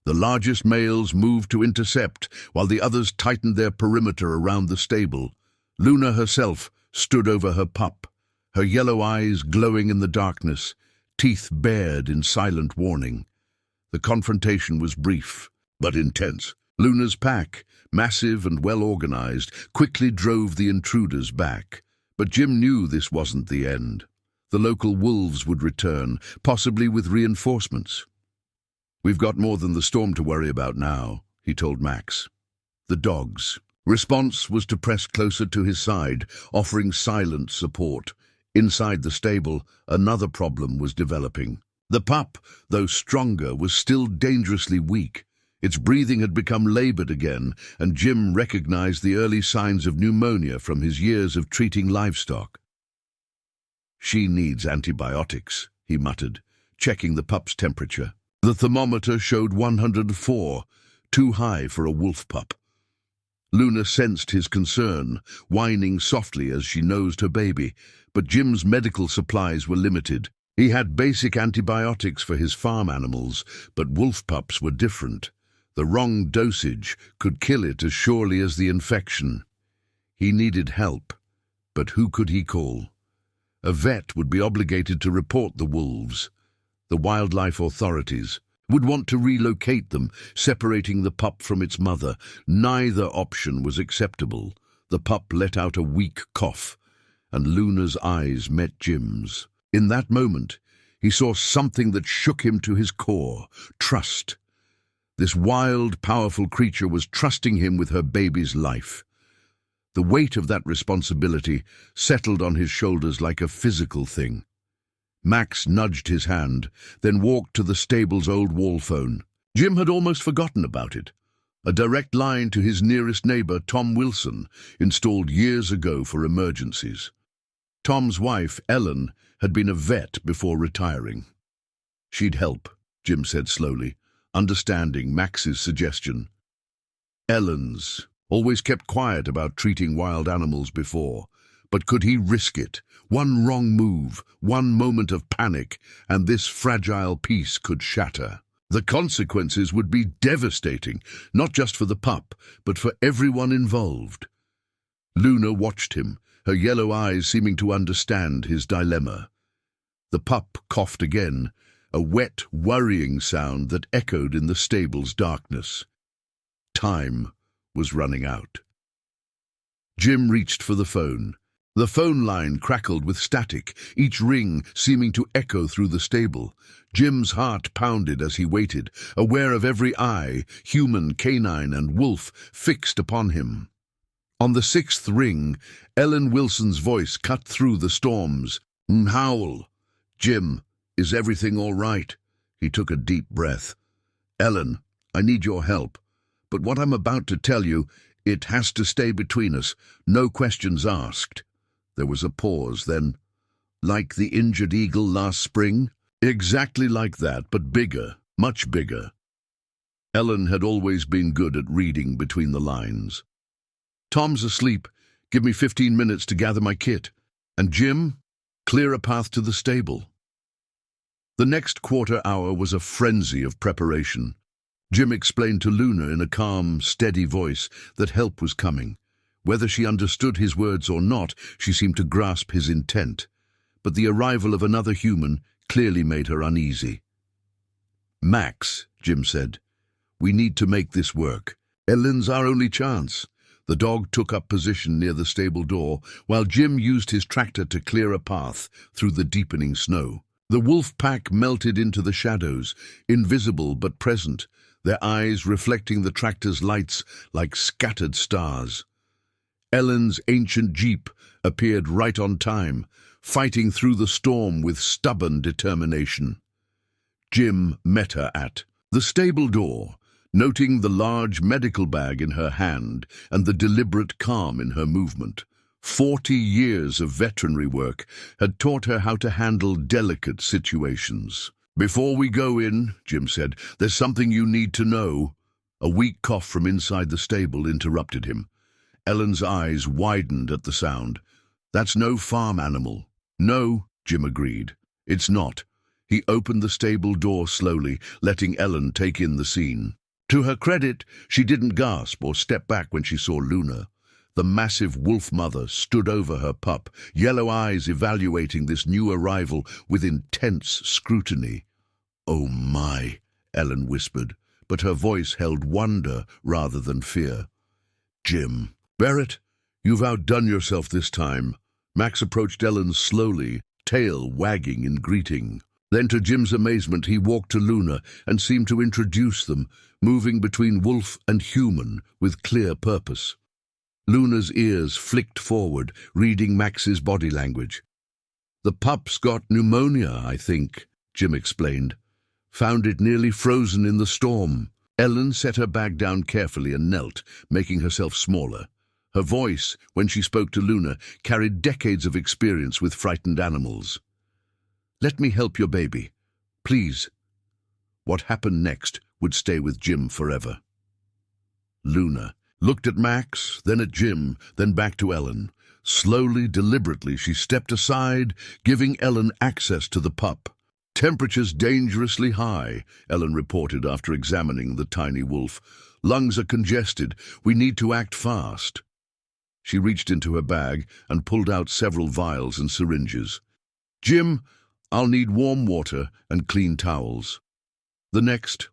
The largest males moved to intercept, while the others tightened their perimeter around the stable. Luna herself stood over her pup, her yellow eyes glowing in the darkness, teeth bared in silent warning. The confrontation was brief, but intense. Luna's pack, massive and well-organized, quickly drove the intruders back. But Jim knew this wasn't the end. The local wolves would return, possibly with reinforcements. "We've got more than the storm to worry about now," he told Max. The dogs. Response was to press closer to his side, offering silent support. Inside the stable, another problem was developing. The pup, though stronger, was still dangerously weak. Its breathing had become labored again, and Jim recognized the early signs of pneumonia from his years of treating livestock. "She needs antibiotics," he muttered, checking the pup's temperature. The thermometer showed 104, too high for a wolf pup. Luna sensed his concern, whining softly as she nosed her baby, but Jim's medical supplies were limited. He had basic antibiotics for his farm animals, but wolf pups were different. The wrong dosage could kill it as surely as the infection. He needed help, but who could he call? A vet would be obligated to report the wolves. The wildlife authorities would want to relocate them, separating the pup from its mother. Neither option was acceptable. The pup let out a weak cough, and Luna's eyes met Jim's. In that moment, he saw something that shook him to his core: trust. This wild, powerful creature was trusting him with her baby's life. The weight of that responsibility settled on his shoulders like a physical thing. Max nudged his hand, then walked to the stable's old wall phone. Jim had almost forgotten about it. A direct line to his nearest neighbor, Tom Wilson, installed years ago for emergencies. Tom's wife, Ellen, had been a vet before retiring. "She'd help," Jim said slowly, understanding Max's suggestion. Ellen's always kept quiet about treating wild animals before, but could he risk it? One wrong move, one moment of panic, and this fragile peace could shatter. The consequences would be devastating, not just for the pup, but for everyone involved. Luna watched him, her yellow eyes seeming to understand his dilemma. The pup coughed again, a wet, worrying sound that echoed in the stable's darkness. Time was running out. Jim reached for the phone. The phone line crackled with static, each ring seeming to echo through the stable. Jim's heart pounded as he waited, aware of every eye, human, canine, and wolf, fixed upon him. On the 6th ring, Ellen Wilson's voice cut through the storms. "Howl. Jim, is everything all right?" He took a deep breath. "Ellen, I need your help. But what I'm about to tell you, it has to stay between us. No questions asked." There was a pause, then, "Like the injured eagle last spring?" "Exactly like that, but bigger, much bigger." Ellen had always been good at reading between the lines. "Tom's asleep. Give me 15 minutes to gather my kit. And Jim, clear a path to the stable." The next quarter hour was a frenzy of preparation. Jim explained to Luna in a calm, steady voice that help was coming. Whether she understood his words or not, she seemed to grasp his intent. But the arrival of another human clearly made her uneasy. "Max," Jim said, "we need to make this work. Ellen's our only chance. The dog took up position near the stable door, while Jim used his tractor to clear a path through the deepening snow. The wolf pack melted into the shadows, invisible but present, their eyes reflecting the tractor's lights like scattered stars. Ellen's ancient jeep appeared right on time, fighting through the storm with stubborn determination. Jim met her at the stable door, noting the large medical bag in her hand and the deliberate calm in her movement. 40 years of veterinary work had taught her how to handle delicate situations. "Before we go in," Jim said, "there's something you need to know." A weak cough from inside the stable interrupted him. Ellen's eyes widened at the sound. "That's no farm animal." "No," Jim agreed. "It's not." He opened the stable door slowly, letting Ellen take in the scene. To her credit, she didn't gasp or step back when she saw Luna. The massive wolf mother stood over her pup, yellow eyes evaluating this new arrival with intense scrutiny. "Oh my," Ellen whispered, but her voice held wonder rather than fear. "Jim." "Barrett, you've outdone yourself this time." Max approached Ellen slowly, tail wagging in greeting. Then, to Jim's amazement, he walked to Luna and seemed to introduce them, moving between wolf and human with clear purpose. Luna's ears flicked forward, reading Max's body language. "The pup's got pneumonia, I think," Jim explained. "Found it nearly frozen in the storm." Ellen set her bag down carefully and knelt, making herself smaller. Her voice, when she spoke to Luna, carried decades of experience with frightened animals. "Let me help your baby, please." What happened next would stay with Jim forever. Luna looked at Max, then at Jim, then back to Ellen. Slowly, deliberately, she stepped aside, giving Ellen access to the pup. "Temperature's dangerously high," Ellen reported after examining the tiny wolf. "Lungs are congested. We need to act fast." She reached into her bag and pulled out several vials and syringes. "Jim, I'll need warm water and clean towels." The next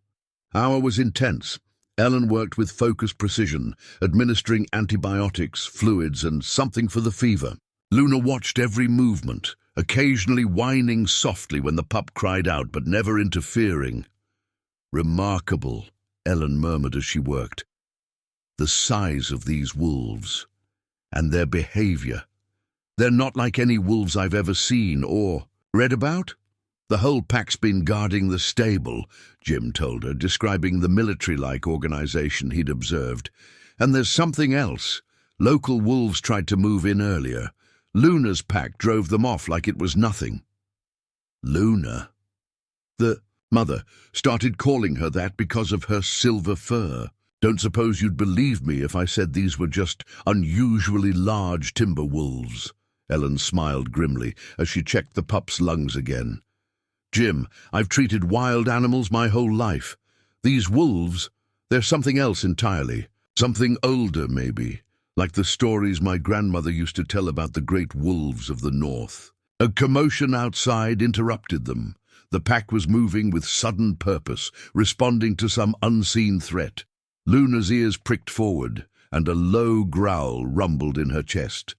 hour was intense. Ellen worked with focused precision, administering antibiotics, fluids, and something for the fever. Luna watched every movement, occasionally whining softly when the pup cried out, but never interfering. "Remarkable," Ellen murmured as she worked. "The size of these wolves. And their behavior. They're not like any wolves I've ever seen or read about." "The whole pack's been guarding the stable," Jim told her, describing the military-like organization he'd observed. "And there's something else. Local wolves tried to move in earlier. Luna's pack drove them off like it was nothing." "Luna?" "The mother started calling her that because of her silver fur. Don't suppose you'd believe me if I said these were just unusually large timber wolves." Ellen smiled grimly as she checked the pup's lungs again. "Jim, I've treated wild animals my whole life. These wolves, they're something else entirely. Something older, maybe, like the stories my grandmother used to tell about the great wolves of the north." A commotion outside interrupted them. The pack was moving with sudden purpose, responding to some unseen threat. Luna's ears pricked forward, and a low growl rumbled in her chest.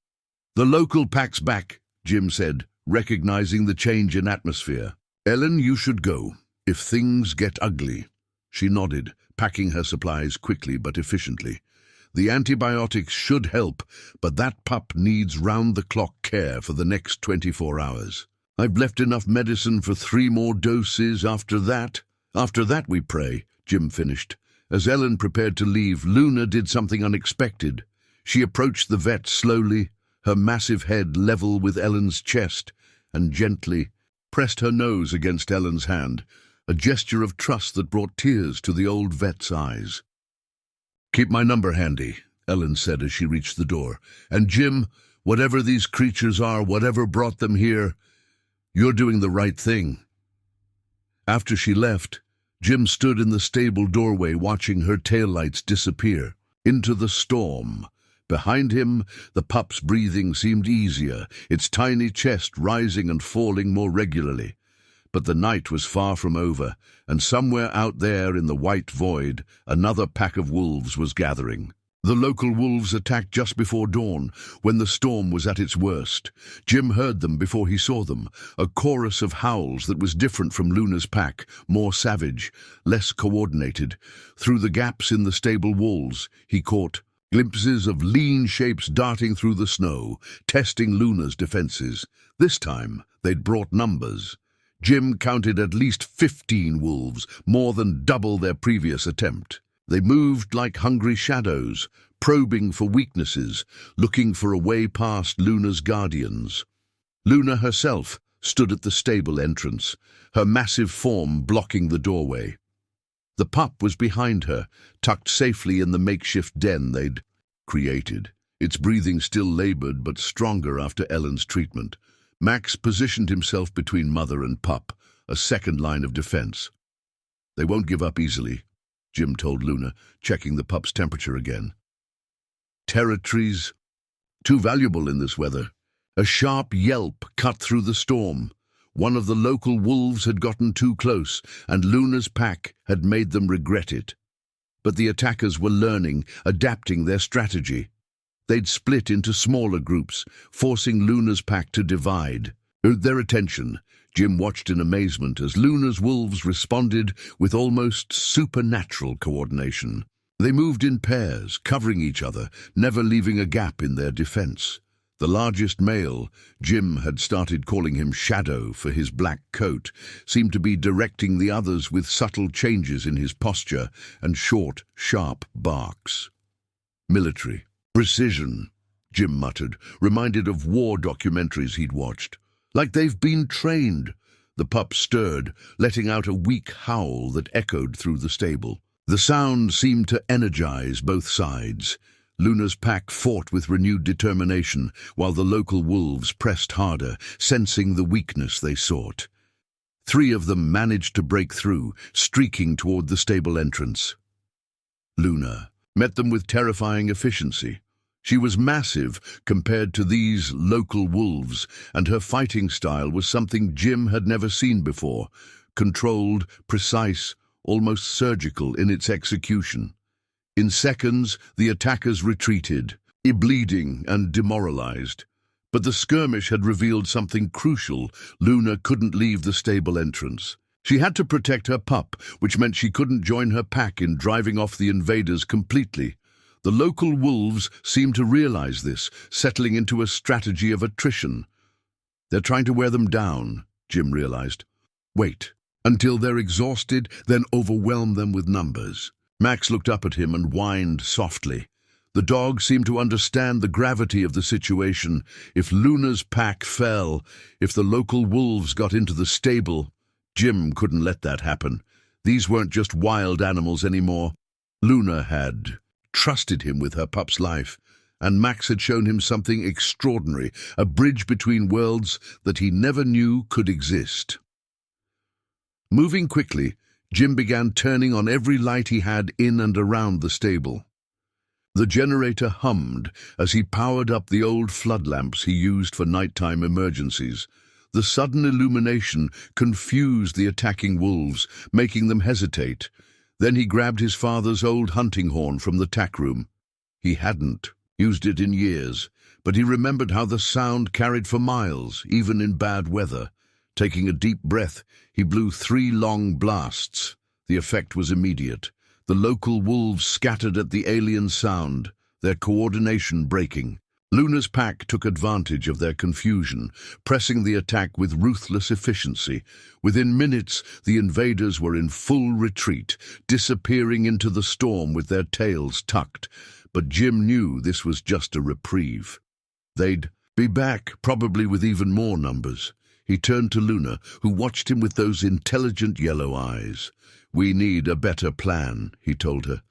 "The local pack's back," Jim said, recognizing the change in atmosphere. "Ellen, you should go, if things get ugly." She nodded, packing her supplies quickly but efficiently. "The antibiotics should help, but that pup needs round-the-clock care for the next 24 hours. I've left enough medicine for 3 more doses after that." "After that we pray," Jim finished. As Ellen prepared to leave, Luna did something unexpected. She approached the vet slowly, her massive head level with Ellen's chest, and gently pressed her nose against Ellen's hand, a gesture of trust that brought tears to the old vet's eyes. "Keep my number handy," Ellen said as she reached the door. "And Jim, whatever these creatures are, whatever brought them here, you're doing the right thing." After she left, Jim stood in the stable doorway watching her taillights disappear into the storm. Behind him, the pup's breathing seemed easier, its tiny chest rising and falling more regularly. But the night was far from over, and somewhere out there in the white void, another pack of wolves was gathering. The local wolves attacked just before dawn, when the storm was at its worst. Jim heard them before he saw them, a chorus of howls that was different from Luna's pack, more savage, less coordinated. Through the gaps in the stable walls, he caught glimpses of lean shapes darting through the snow, testing Luna's defenses. This time, they'd brought numbers. Jim counted at least 15 wolves, more than double their previous attempt. They moved like hungry shadows, probing for weaknesses, looking for a way past Luna's guardians. Luna herself stood at the stable entrance, her massive form blocking the doorway. The pup was behind her, tucked safely in the makeshift den they'd created, its breathing still labored but stronger after Ellen's treatment. Max positioned himself between mother and pup, a second line of defense. "They won't give up easily," Jim told Luna, checking the pup's temperature again. "Territories, too valuable in this weather." A sharp yelp cut through the storm. One of the local wolves had gotten too close, and Luna's pack had made them regret it. But the attackers were learning, adapting their strategy. They'd split into smaller groups, forcing Luna's pack to divide. Their attention, Jim watched in amazement as Luna's wolves responded with almost supernatural coordination. They moved in pairs, covering each other, never leaving a gap in their defense. The largest male, Jim had started calling him Shadow for his black coat, seemed to be directing the others with subtle changes in his posture and short, sharp barks. "Military precision," Jim muttered, reminded of war documentaries he'd watched. "Like they've been trained." The pup stirred, letting out a weak howl that echoed through the stable. The sound seemed to energize both sides. Luna's pack fought with renewed determination, while the local wolves pressed harder, sensing the weakness they sought. 3 of them managed to break through, streaking toward the stable entrance. Luna met them with terrifying efficiency. She was massive compared to these local wolves, and her fighting style was something Jim had never seen before, controlled, precise, almost surgical in its execution. In seconds, the attackers retreated, bleeding and demoralized. But the skirmish had revealed something crucial. Luna couldn't leave the stable entrance. She had to protect her pup, which meant she couldn't join her pack in driving off the invaders completely. The local wolves seemed to realize this, settling into a strategy of attrition. "They're trying to wear them down," Jim realized. "Wait until they're exhausted, then overwhelm them with numbers." Max looked up at him and whined softly. The dog seemed to understand the gravity of the situation. If Luna's pack fell, if the local wolves got into the stable, Jim couldn't let that happen. These weren't just wild animals anymore. Luna had trusted him with her pup's life, and Max had shown him something extraordinary, a bridge between worlds that he never knew could exist. Moving quickly, Jim began turning on every light he had in and around the stable. The generator hummed as he powered up the old flood lamps he used for nighttime emergencies. The sudden illumination confused the attacking wolves, making them hesitate. Then he grabbed his father's old hunting horn from the tack room. He hadn't used it in years, but he remembered how the sound carried for miles, even in bad weather. Taking a deep breath, he blew 3 long blasts. The effect was immediate. The local wolves scattered at the alien sound, their coordination breaking. Luna's pack took advantage of their confusion, pressing the attack with ruthless efficiency. Within minutes, the invaders were in full retreat, disappearing into the storm with their tails tucked. But Jim knew this was just a reprieve. They'd be back, probably with even more numbers. He turned to Luna, who watched him with those intelligent yellow eyes. "We need a better plan," he told her.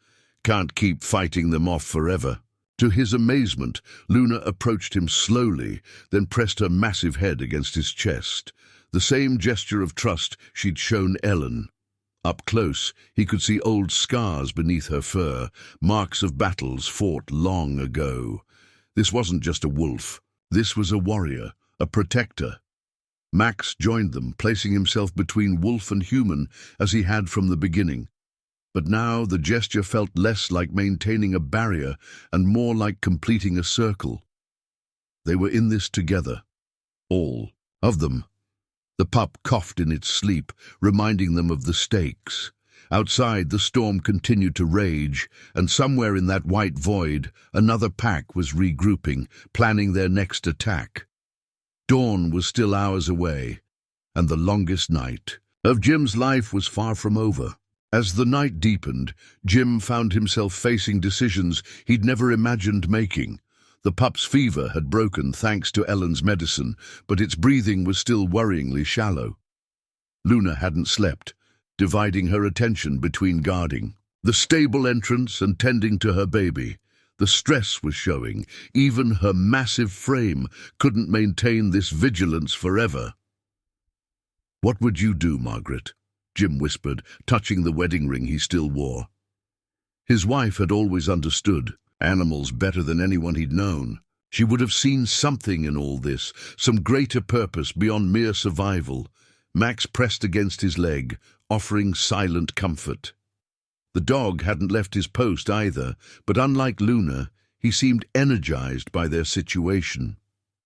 "Can't keep fighting them off forever." To his amazement, Luna approached him slowly, then pressed her massive head against his chest. The same gesture of trust she'd shown Ellen. Up close, he could see old scars beneath her fur, marks of battles fought long ago. This wasn't just a wolf. This was a warrior, a protector. Max joined them, placing himself between wolf and human as he had from the beginning. But now the gesture felt less like maintaining a barrier and more like completing a circle. They were in this together. All of them. The pup coughed in its sleep, reminding them of the stakes. Outside, the storm continued to rage, and somewhere in that white void, another pack was regrouping, planning their next attack. Dawn was still hours away, and the longest night of Jim's life was far from over. As the night deepened, Jim found himself facing decisions he'd never imagined making. The pup's fever had broken thanks to Ellen's medicine, but its breathing was still worryingly shallow. Luna hadn't slept, dividing her attention between guarding the stable entrance and tending to her baby. The stress was showing. Even her massive frame couldn't maintain this vigilance forever. "What would you do, Margaret?" Jim whispered, touching the wedding ring he still wore. His wife had always understood animals better than anyone he'd known. She would have seen something in all this, some greater purpose beyond mere survival. Max pressed against his leg, offering silent comfort. The dog hadn't left his post either, but unlike Luna, he seemed energized by their situation.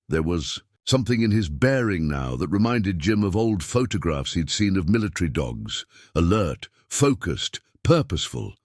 There was something in his bearing now that reminded Jim of old photographs he'd seen of military dogs, alert, focused, purposeful.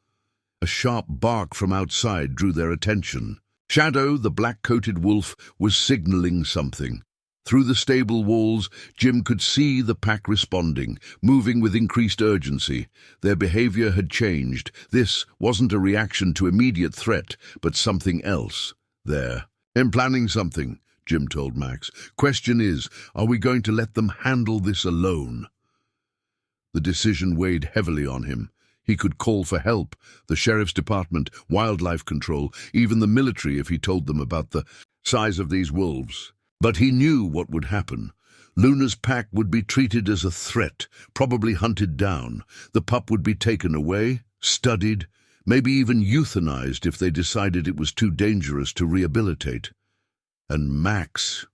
A sharp bark from outside drew their attention. Shadow, the black-coated wolf, was signaling something. Through the stable walls, Jim could see the pack responding, moving with increased urgency. Their behavior had changed. This wasn't a reaction to immediate threat, but something else. "I'm planning something," Jim told Max. "Question is, are we going to let them handle this alone?" The decision weighed heavily on him. He could call for help, the sheriff's department, wildlife control, even the military if he told them about the size of these wolves. But he knew what would happen. Luna's pack would be treated as a threat, probably hunted down. The pup would be taken away, studied, maybe even euthanized if they decided it was too dangerous to rehabilitate. And Max.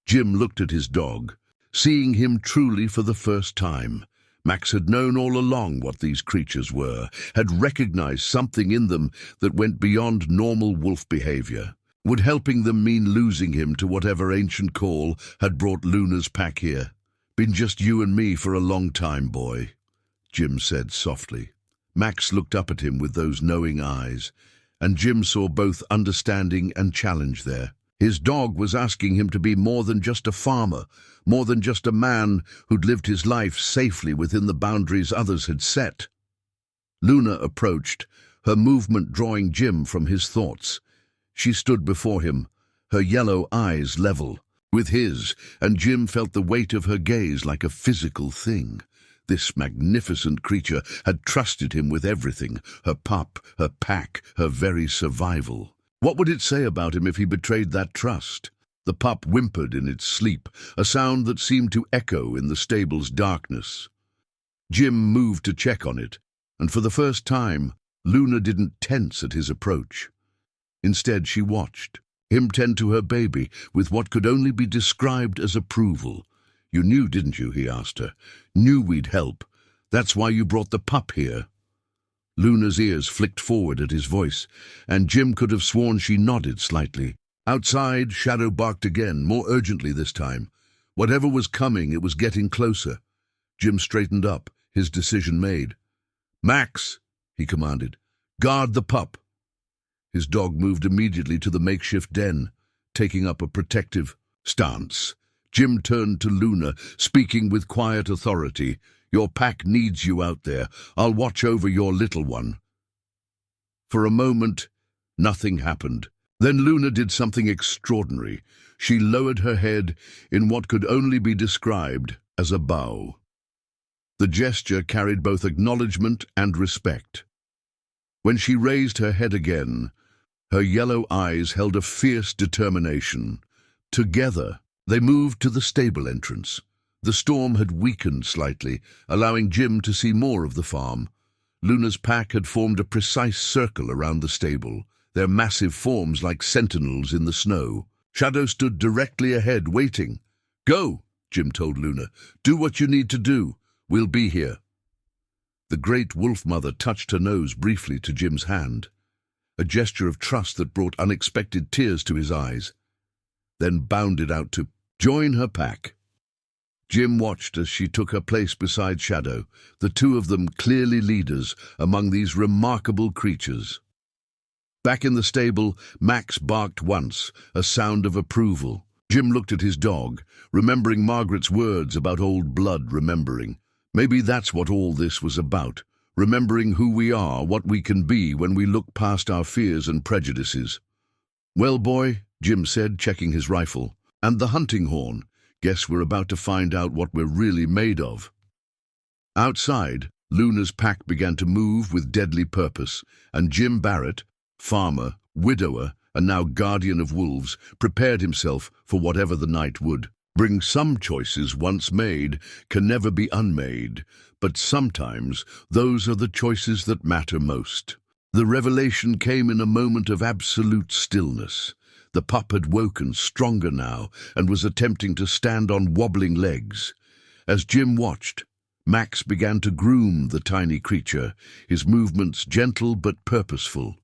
Jim looked at his dog, seeing him truly for the first time. Max had known all along what these creatures were, had recognized something in them that went beyond normal wolf behavior. Would helping them mean losing him to whatever ancient call had brought Luna's pack here? "Been just you and me for a long time, boy," Jim said softly. Max looked up at him with those knowing eyes, and Jim saw both understanding and challenge there. His dog was asking him to be more than just a farmer, more than just a man who'd lived his life safely within the boundaries others had set. Luna approached, her movement drawing Jim from his thoughts. She stood before him, her yellow eyes level with his, and Jim felt the weight of her gaze like a physical thing. This magnificent creature had trusted him with everything, her pup, her pack, her very survival. What would it say about him if he betrayed that trust? The pup whimpered in its sleep, a sound that seemed to echo in the stable's darkness. Jim moved to check on it, and for the first time, Luna didn't tense at his approach. Instead, she watched him tend to her baby with what could only be described as approval. "You knew, didn't you?" he asked her. "Knew we'd help. That's why you brought the pup here." Luna's ears flicked forward at his voice, and Jim could have sworn she nodded slightly. Outside, Shadow barked again, more urgently this time. Whatever was coming, it was getting closer. Jim straightened up, his decision made. "Max," he commanded, "guard the pup." His dog moved immediately to the makeshift den, taking up a protective stance. Jim turned to Luna, speaking with quiet authority. "Your pack needs you out there. I'll watch over your little one." For a moment, nothing happened. Then Luna did something extraordinary. She lowered her head in what could only be described as a bow. The gesture carried both acknowledgement and respect. When she raised her head again, her yellow eyes held a fierce determination. Together, they moved to the stable entrance. The storm had weakened slightly, allowing Jim to see more of the farm. Luna's pack had formed a precise circle around the stable, their massive forms like sentinels in the snow. Shadow stood directly ahead, waiting. "Go," Jim told Luna. "Do what you need to do. We'll be here." The great wolf mother touched her nose briefly to Jim's hand, a gesture of trust that brought unexpected tears to his eyes, then bounded out to join her pack. Jim watched as she took her place beside Shadow, the two of them clearly leaders among these remarkable creatures. Back in the stable, Max barked once, a sound of approval. Jim looked at his dog, remembering Margaret's words about old blood remembering. Maybe that's what all this was about, remembering who we are, what we can be when we look past our fears and prejudices. "Well, boy," Jim said, checking his rifle, "and the hunting horn. Guess we're about to find out what we're really made of." Outside, Luna's pack began to move with deadly purpose, and Jim Barrett, farmer, widower, and now guardian of wolves, prepared himself for whatever the night would bring. Some choices once made can never be unmade, but sometimes those are the choices that matter most. The revelation came in a moment of absolute stillness. The pup had woken, stronger now, and was attempting to stand on wobbling legs. As Jim watched, Max began to groom the tiny creature, his movements gentle but purposeful.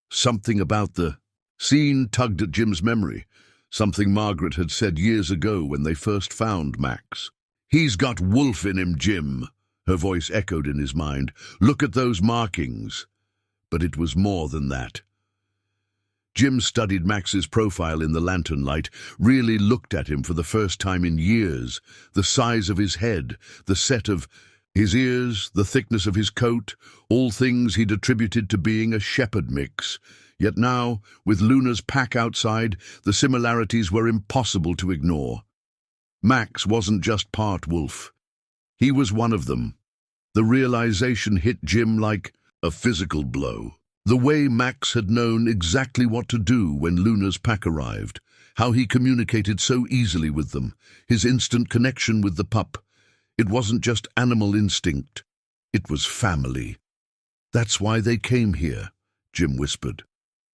Something about the scene tugged at Jim's memory, something Margaret had said years ago when they first found Max. "He's got wolf in him, Jim," her voice echoed in his mind. "Look at those markings." But it was more than that. Jim studied Max's profile in the lantern light, really looked at him for the first time in years. The size of his head, the set of his ears, the thickness of his coat, all things he'd attributed to being a shepherd mix. Yet now, with Luna's pack outside, the similarities were impossible to ignore. Max wasn't just part wolf. He was one of them. The realization hit Jim like a physical blow. The way Max had known exactly what to do when Luna's pack arrived, how he communicated so easily with them, his instant connection with the pup. It wasn't just animal instinct, it was family. "That's why they came here," Jim whispered.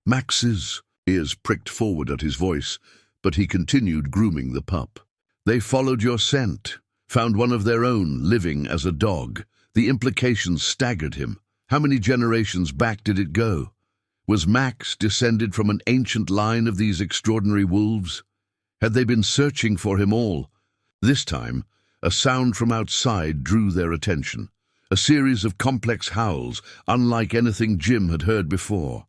Max's ears pricked forward at his voice, but he continued grooming the pup. "They followed your scent, found one of their own living as a dog." The implications staggered him. How many generations back did it go? Was Max descended from an ancient line of these extraordinary wolves? Had they been searching for him all? This time, a sound from outside drew their attention. A series of complex howls, unlike anything Jim had heard before.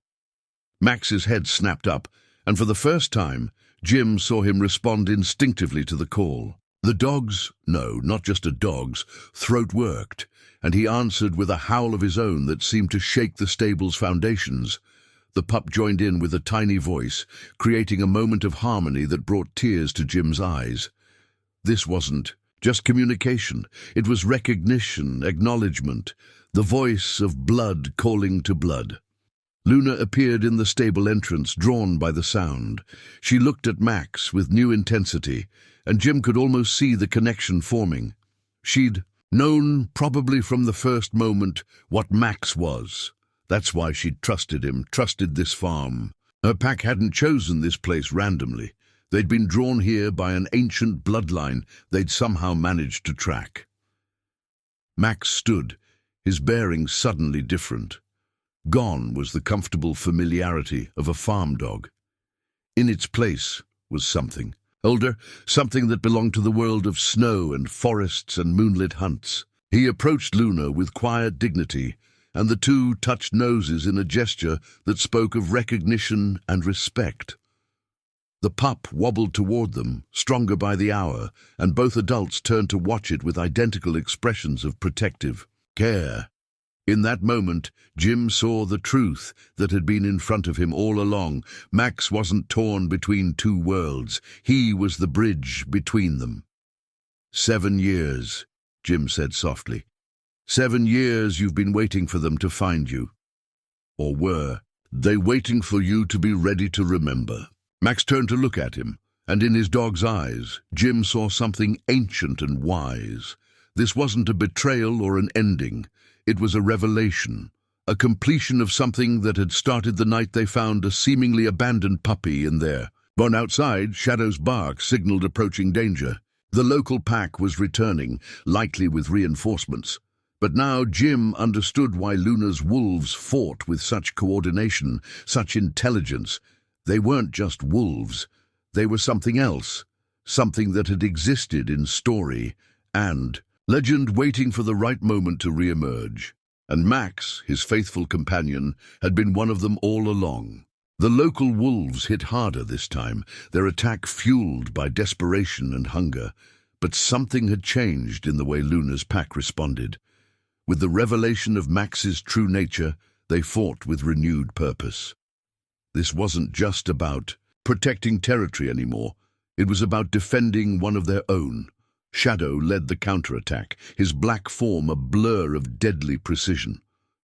Max's head snapped up, and for the first time, Jim saw him respond instinctively to the call. The dog's, no, not just a dog's, throat worked, and he answered with a howl of his own that seemed to shake the stable's foundations. The pup joined in with a tiny voice, creating a moment of harmony that brought tears to Jim's eyes. This wasn't just communication, it was recognition, acknowledgement, the voice of blood calling to blood. Luna appeared in the stable entrance, drawn by the sound. She looked at Max with new intensity, and Jim could almost see the connection forming. She'd known, probably from the first moment, what Max was. That's why she'd trusted him, trusted this farm. Her pack hadn't chosen this place randomly. They'd been drawn here by an ancient bloodline they'd somehow managed to track. Max stood, his bearing suddenly different. Gone was the comfortable familiarity of a farm dog. In its place was something. Older, something that belonged to the world of snow and forests and moonlit hunts. He approached Luna with quiet dignity, and the two touched noses in a gesture that spoke of recognition and respect. The pup wobbled toward them, stronger by the hour, and both adults turned to watch it with identical expressions of protective care. In that moment, Jim saw the truth that had been in front of him all along. Max wasn't torn between two worlds. He was the bridge between them. 7 years, Jim said softly. 7 years you've been waiting for them to find you. Or were they waiting for you to be ready to remember? Max turned to look at him, and in his dog's eyes, Jim saw something ancient and wise. This wasn't a betrayal or an ending. It was a revelation, a completion of something that had started the night they found a seemingly abandoned puppy in there. On outside, Shadow's bark signaled approaching danger. The local pack was returning, likely with reinforcements. But now Jim understood why Luna's wolves fought with such coordination, such intelligence. They weren't just wolves. They were something else, something that had existed in story and legend, waiting for the right moment to re-emerge. And Max, his faithful companion, had been one of them all along. The local wolves hit harder this time, their attack fueled by desperation and hunger. But something had changed in the way Luna's pack responded. With the revelation of Max's true nature, they fought with renewed purpose. This wasn't just about protecting territory anymore. It was about defending one of their own. Shadow led the counterattack, his black form a blur of deadly precision.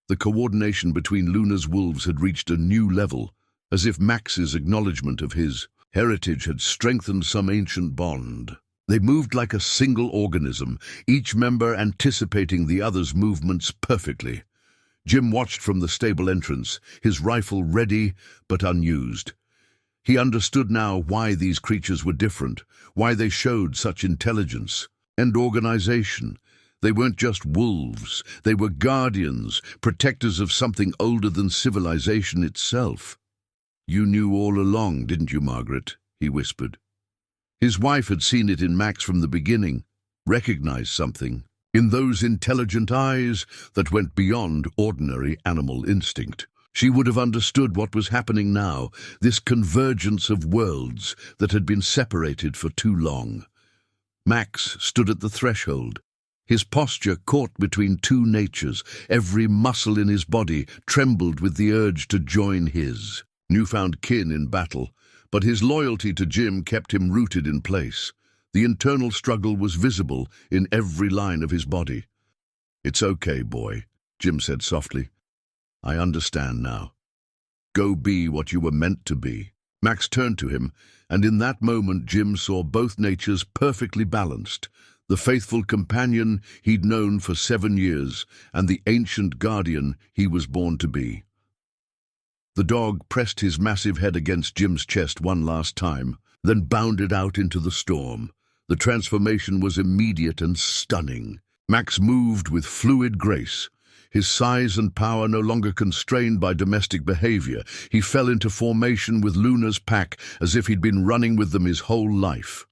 The coordination between Luna's wolves had reached a new level, as if Max's acknowledgement of his heritage had strengthened some ancient bond. They moved like a single organism, each member anticipating the other's movements perfectly. Jim watched from the stable entrance, his rifle ready but unused. He understood now why these creatures were different, why they showed such intelligence and organization. They weren't just wolves, they were guardians, protectors of something older than civilization itself. "You knew all along, didn't you, Margaret?" he whispered. His wife had seen it in Max from the beginning, recognized something in those intelligent eyes that went beyond ordinary animal instinct. She would have understood what was happening now, this convergence of worlds that had been separated for too long. Max stood at the threshold, his posture caught between two natures. Every muscle in his body trembled with the urge to join his newfound kin in battle. But his loyalty to Jim kept him rooted in place. The internal struggle was visible in every line of his body. "It's okay, boy," Jim said softly. "I understand now. Go be what you were meant to be." Max turned to him, and in that moment Jim saw both natures perfectly balanced. The faithful companion he'd known for 7 years, and the ancient guardian he was born to be. The dog pressed his massive head against Jim's chest one last time, then bounded out into the storm. The transformation was immediate and stunning. Max moved with fluid grace, his size and power no longer constrained by domestic behavior. He fell into formation with Luna's pack as if he'd been running with them his whole life.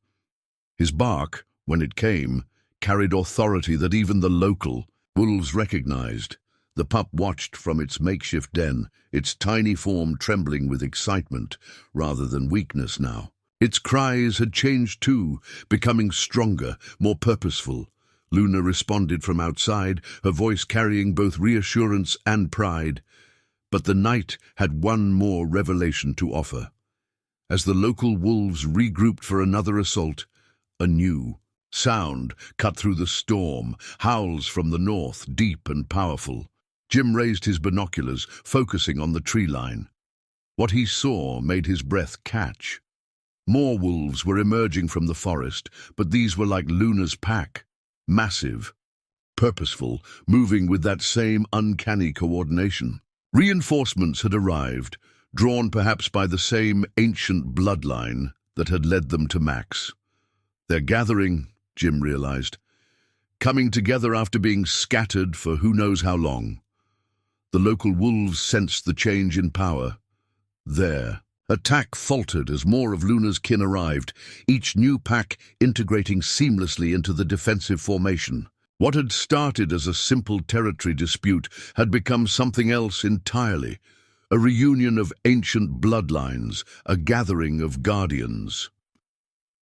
His bark, when it came, carried authority that even the local wolves recognized. The pup watched from its makeshift den, its tiny form trembling with excitement rather than weakness now. Its cries had changed too, becoming stronger, more purposeful. Luna responded from outside, her voice carrying both reassurance and pride. But the night had one more revelation to offer. As the local wolves regrouped for another assault, a new sound cut through the storm, howls from the north, deep and powerful. Jim raised his binoculars, focusing on the tree line. What he saw made his breath catch. More wolves were emerging from the forest, but these were like Luna's pack. Massive, purposeful, moving with that same uncanny coordination. Reinforcements had arrived, drawn perhaps by the same ancient bloodline that had led them to Max. Their gathering, Jim realized, coming together after being scattered for who knows how long. The local wolves sensed the change in power. Their attack faltered as more of Luna's kin arrived, each new pack integrating seamlessly into the defensive formation. What had started as a simple territory dispute had become something else entirely, a reunion of ancient bloodlines, a gathering of guardians.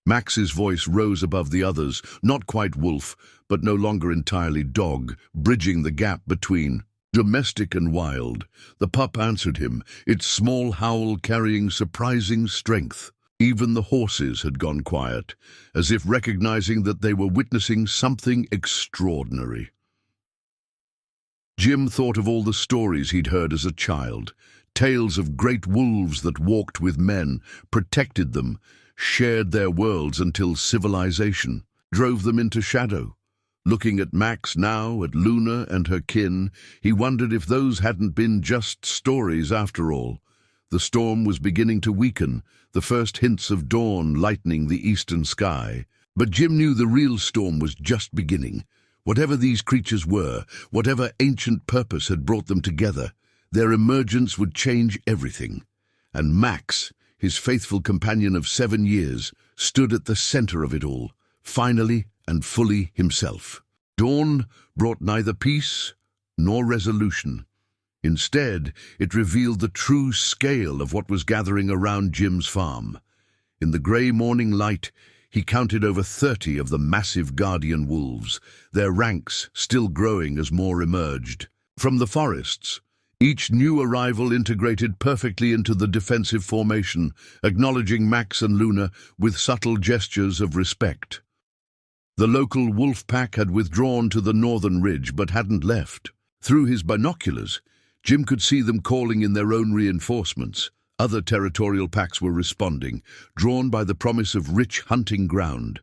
Max's voice rose above the others, not quite wolf, but no longer entirely dog, bridging the gap between domestic and wild. The pup answered him, its small howl carrying surprising strength. Even the horses had gone quiet, as if recognizing that they were witnessing something extraordinary. Jim thought of all the stories he'd heard as a child, tales of great wolves that walked with men, protected them, shared their worlds until civilization drove them into shadow. Looking at Max now, at Luna and her kin, he wondered if those hadn't been just stories after all. The storm was beginning to weaken, the first hints of dawn lightening the eastern sky. But Jim knew the real storm was just beginning. Whatever these creatures were, whatever ancient purpose had brought them together, their emergence would change everything. And Max, his faithful companion of 7 years, stood at the center of it all, finally and fully himself. Dawn brought neither peace nor resolution. Instead, it revealed the true scale of what was gathering around Jim's farm. In the grey morning light, he counted over 30 of the massive guardian wolves, their ranks still growing as more emerged. From the forests, each new arrival integrated perfectly into the defensive formation, acknowledging Max and Luna with subtle gestures of respect. The local wolf pack had withdrawn to the northern ridge but hadn't left. Through his binoculars, Jim could see them calling in their own reinforcements. Other territorial packs were responding, drawn by the promise of rich hunting ground.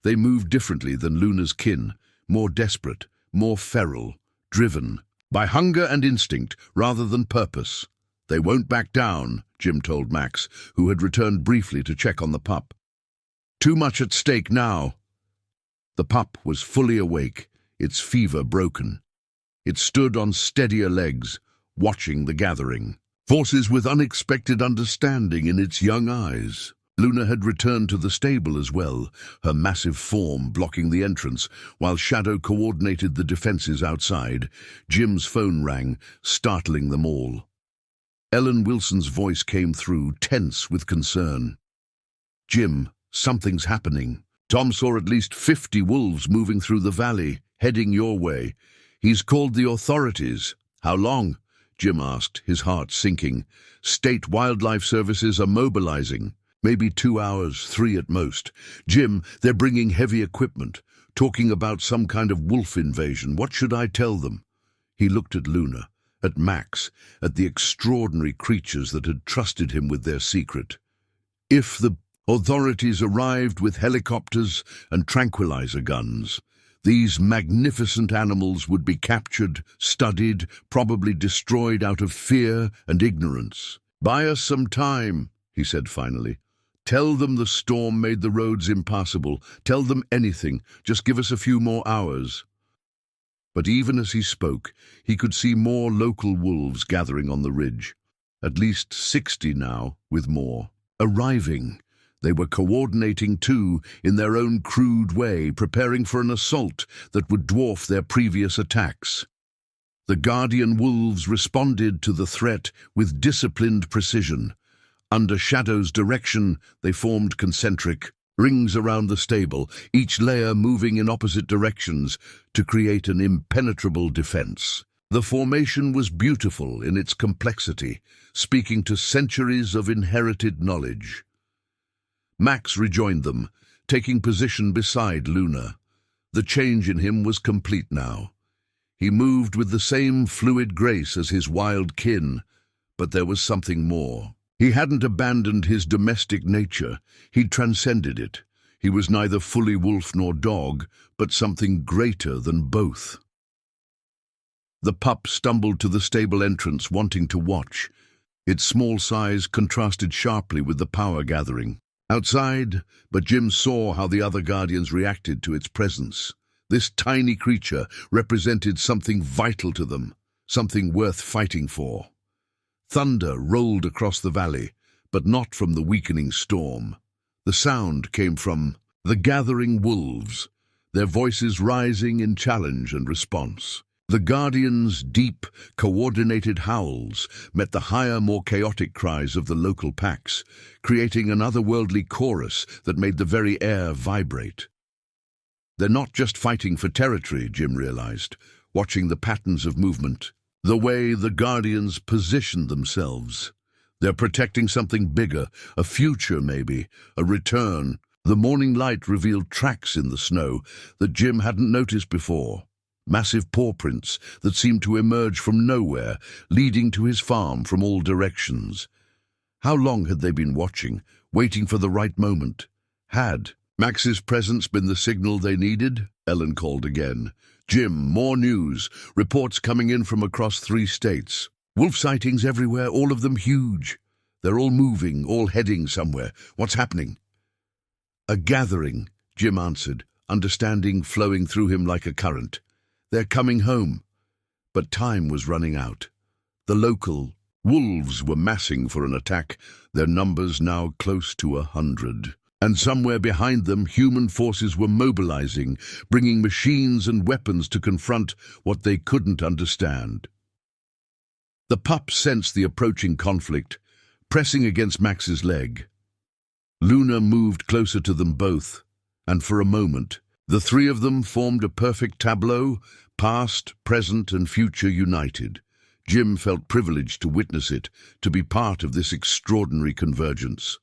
They moved differently than Luna's kin, more desperate, more feral, driven by hunger and instinct rather than purpose. They won't back down, Jim told Max, who had returned briefly to check on the pup. Too much at stake now. The pup was fully awake, its fever broken. It stood on steadier legs, watching the gathering. Forces with unexpected understanding in its young eyes. Luna had returned to the stable as well, her massive form blocking the entrance, while Shadow coordinated the defenses outside. Jim's phone rang, startling them all. Ellen Wilson's voice came through, tense with concern. "Jim, something's happening. Tom saw at least 50 wolves moving through the valley, heading your way. He's called the authorities." "How long?" Jim asked, his heart sinking. "State wildlife services are mobilizing. Maybe 2 hours, 3 at most." "Jim, they're bringing heavy equipment, talking about some kind of wolf invasion. What should I tell them?" He looked at Luna, at Max, at the extraordinary creatures that had trusted him with their secret. "If the authorities arrived with helicopters and tranquilizer guns, these magnificent animals would be captured, studied, probably destroyed out of fear and ignorance. Buy us some time," he said finally. "Tell them the storm made the roads impassable. Tell them anything. Just give us a few more hours." But even as he spoke, he could see more local wolves gathering on the ridge. At least 60 now, with more. Arriving. They were coordinating too, in their own crude way, preparing for an assault that would dwarf their previous attacks. The guardian wolves responded to the threat with disciplined precision. Under Shadow's direction, they formed concentric rings around the stable, each layer moving in opposite directions to create an impenetrable defense. The formation was beautiful in its complexity, speaking to centuries of inherited knowledge. Max rejoined them, taking position beside Luna. The change in him was complete now. He moved with the same fluid grace as his wild kin, but there was something more. He hadn't abandoned his domestic nature, he'd transcended it. He was neither fully wolf nor dog, but something greater than both. The pup stumbled to the stable entrance, wanting to watch. Its small size contrasted sharply with the power gathering outside, but Jim saw how the other guardians reacted to its presence. This tiny creature represented something vital to them, something worth fighting for. Thunder rolled across the valley, but not from the weakening storm. The sound came from the gathering wolves, their voices rising in challenge and response. The guardians' deep, coordinated howls met the higher, more chaotic cries of the local packs, creating an otherworldly chorus that made the very air vibrate. They're not just fighting for territory, Jim realized, watching the patterns of movement, the way the guardians positioned themselves. They're protecting something bigger, a future maybe, a return. The morning light revealed tracks in the snow that Jim hadn't noticed before. Massive paw prints that seemed to emerge from nowhere, leading to his farm from all directions. How long had they been watching, waiting for the right moment? Had Max's presence been the signal they needed? Ellen called again. "Jim, more news. Reports coming in from across 3 states. Wolf sightings everywhere, all of them huge. They're all moving, all heading somewhere. What's happening?" "A gathering," Jim answered, understanding flowing through him like a current. They're coming home. But time was running out. The local wolves were massing for an attack, their numbers now close to 100. And somewhere behind them, human forces were mobilizing, bringing machines and weapons to confront what they couldn't understand. The pup sensed the approaching conflict, pressing against Max's leg. Luna moved closer to them both, and for a moment, the three of them formed a perfect tableau, past, present, and future united. Jim felt privileged to witness it, to be part of this extraordinary convergence.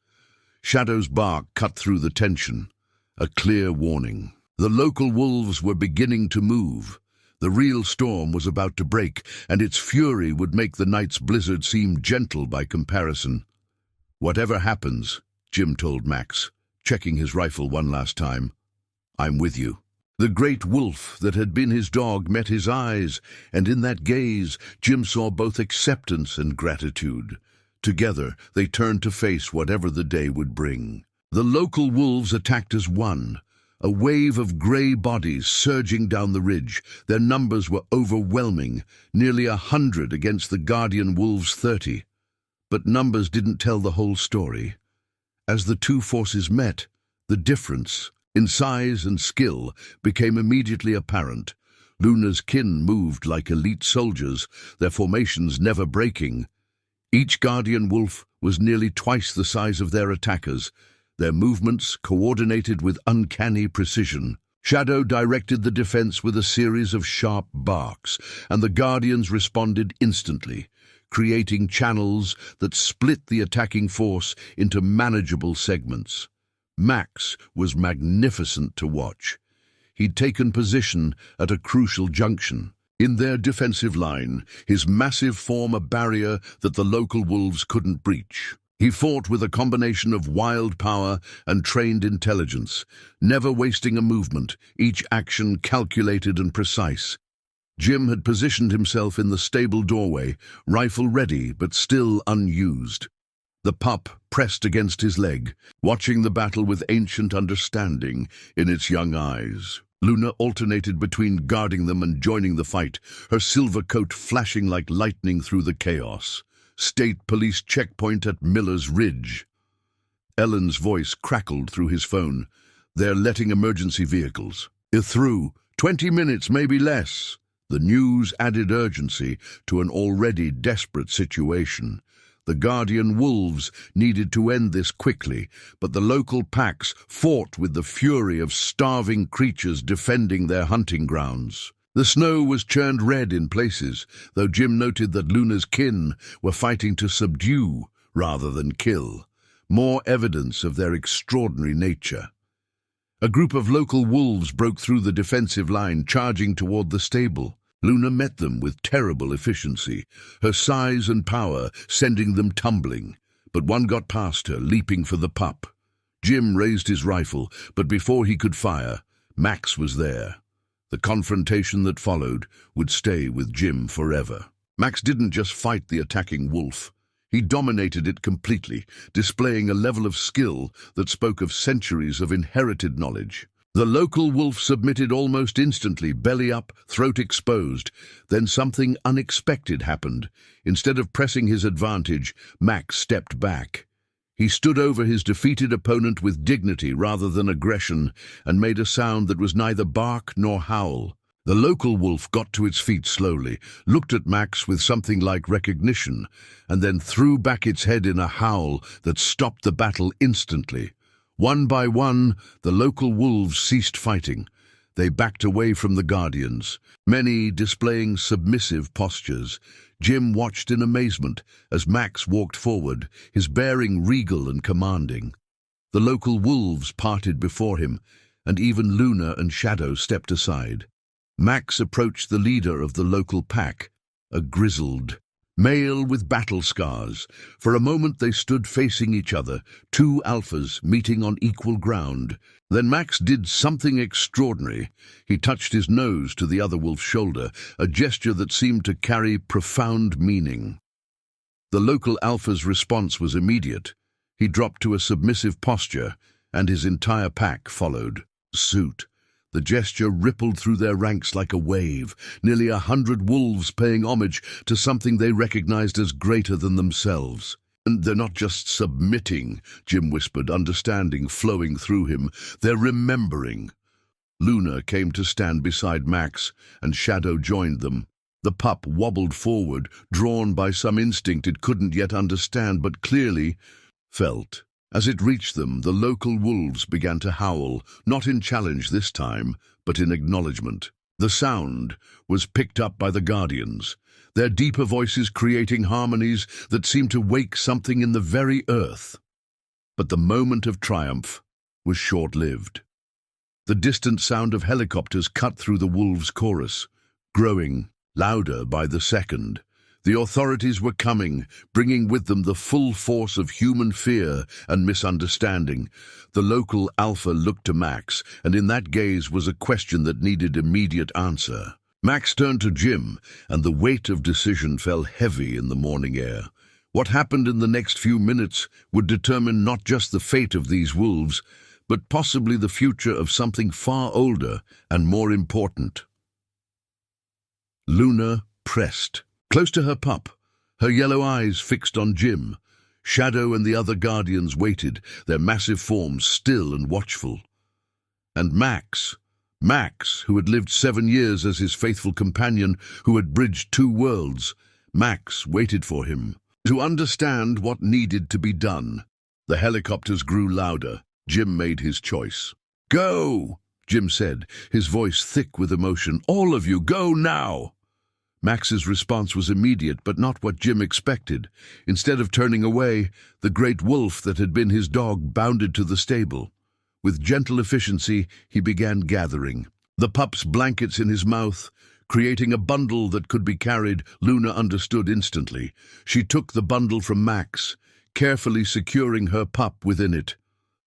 Shadow's bark cut through the tension, a clear warning. The local wolves were beginning to move. The real storm was about to break, and its fury would make the night's blizzard seem gentle by comparison. "Whatever happens," Jim told Max, checking his rifle one last time, "I'm with you." The great wolf that had been his dog met his eyes, and in that gaze, Jim saw both acceptance and gratitude. Together, they turned to face whatever the day would bring. The local wolves attacked as one, a wave of grey bodies surging down the ridge. Their numbers were overwhelming, nearly 100 against the Guardian wolves' 30. But numbers didn't tell the whole story. As the two forces met, the difference in size and skill became immediately apparent. Luna's kin moved like elite soldiers, their formations never breaking. Each Guardian wolf was nearly twice the size of their attackers, their movements coordinated with uncanny precision. Shadow directed the defense with a series of sharp barks, and the Guardians responded instantly, creating channels that split the attacking force into manageable segments. Max was magnificent to watch. He'd taken position at a crucial junction. In their defensive line, his massive form a barrier that the local wolves couldn't breach. He fought with a combination of wild power and trained intelligence, never wasting a movement, each action calculated and precise. Jim had positioned himself in the stable doorway, rifle ready but still unused. The pup pressed against his leg, watching the battle with ancient understanding in its young eyes. Luna alternated between guarding them and joining the fight, her silver coat flashing like lightning through the chaos. State Police checkpoint at Miller's Ridge. Ellen's voice crackled through his phone. "They're letting emergency vehicles through. 20 minutes, maybe less." The news added urgency to an already desperate situation. The Guardian wolves needed to end this quickly, but the local packs fought with the fury of starving creatures defending their hunting grounds. The snow was churned red in places, though Jim noted that Luna's kin were fighting to subdue rather than kill, more evidence of their extraordinary nature. A group of local wolves broke through the defensive line, charging toward the stable. Luna met them with terrible efficiency, her size and power sending them tumbling. But one got past her, leaping for the pup. Jim raised his rifle, but before he could fire, Max was there. The confrontation that followed would stay with Jim forever. Max didn't just fight the attacking wolf. He dominated it completely, displaying a level of skill that spoke of centuries of inherited knowledge. The local wolf submitted almost instantly, belly up, throat exposed. Then something unexpected happened. Instead of pressing his advantage, Max stepped back. He stood over his defeated opponent with dignity rather than aggression, and made a sound that was neither bark nor howl. The local wolf got to its feet slowly, looked at Max with something like recognition, and then threw back its head in a howl that stopped the battle instantly. One by one, the local wolves ceased fighting. They backed away from the Guardians, many displaying submissive postures. Jim watched in amazement as Max walked forward, his bearing regal and commanding. The local wolves parted before him, and even Luna and Shadow stepped aside. Max approached the leader of the local pack, a grizzled male with battle scars. For a moment they stood facing each other, two alphas meeting on equal ground. Then Max did something extraordinary. He touched his nose to the other wolf's shoulder, a gesture that seemed to carry profound meaning. The local alpha's response was immediate. He dropped to a submissive posture, and his entire pack followed suit. The gesture rippled through their ranks like a wave, nearly 100 wolves paying homage to something they recognized as greater than themselves. "And they're not just submitting," Jim whispered, understanding flowing through him. "They're remembering." Luna came to stand beside Max, and Shadow joined them. The pup wobbled forward, drawn by some instinct it couldn't yet understand but clearly felt. As it reached them, the local wolves began to howl, not in challenge this time, but in acknowledgement. The sound was picked up by the Guardians, their deeper voices creating harmonies that seemed to wake something in the very earth. But the moment of triumph was short-lived. The distant sound of helicopters cut through the wolves' chorus, growing louder by the second. The authorities were coming, bringing with them the full force of human fear and misunderstanding. The local alpha looked to Max, and in that gaze was a question that needed immediate answer. Max turned to Jim, and the weight of decision fell heavy in the morning air. What happened in the next few minutes would determine not just the fate of these wolves, but possibly the future of something far older and more important. Luna pressed close to her pup, her yellow eyes fixed on Jim. Shadow and the other Guardians waited, their massive forms still and watchful. And Max, who had lived 7 years as his faithful companion, who had bridged 2 worlds, Max waited for him, to understand what needed to be done. The helicopters grew louder. Jim made his choice. "Go!" Jim said, his voice thick with emotion. "All of you, go now!" Max's response was immediate, but not what Jim expected. Instead of turning away, the great wolf that had been his dog bounded to the stable. With gentle efficiency, he began gathering, the pup's blankets in his mouth, creating a bundle that could be carried. Luna understood instantly. She took the bundle from Max, carefully securing her pup within it.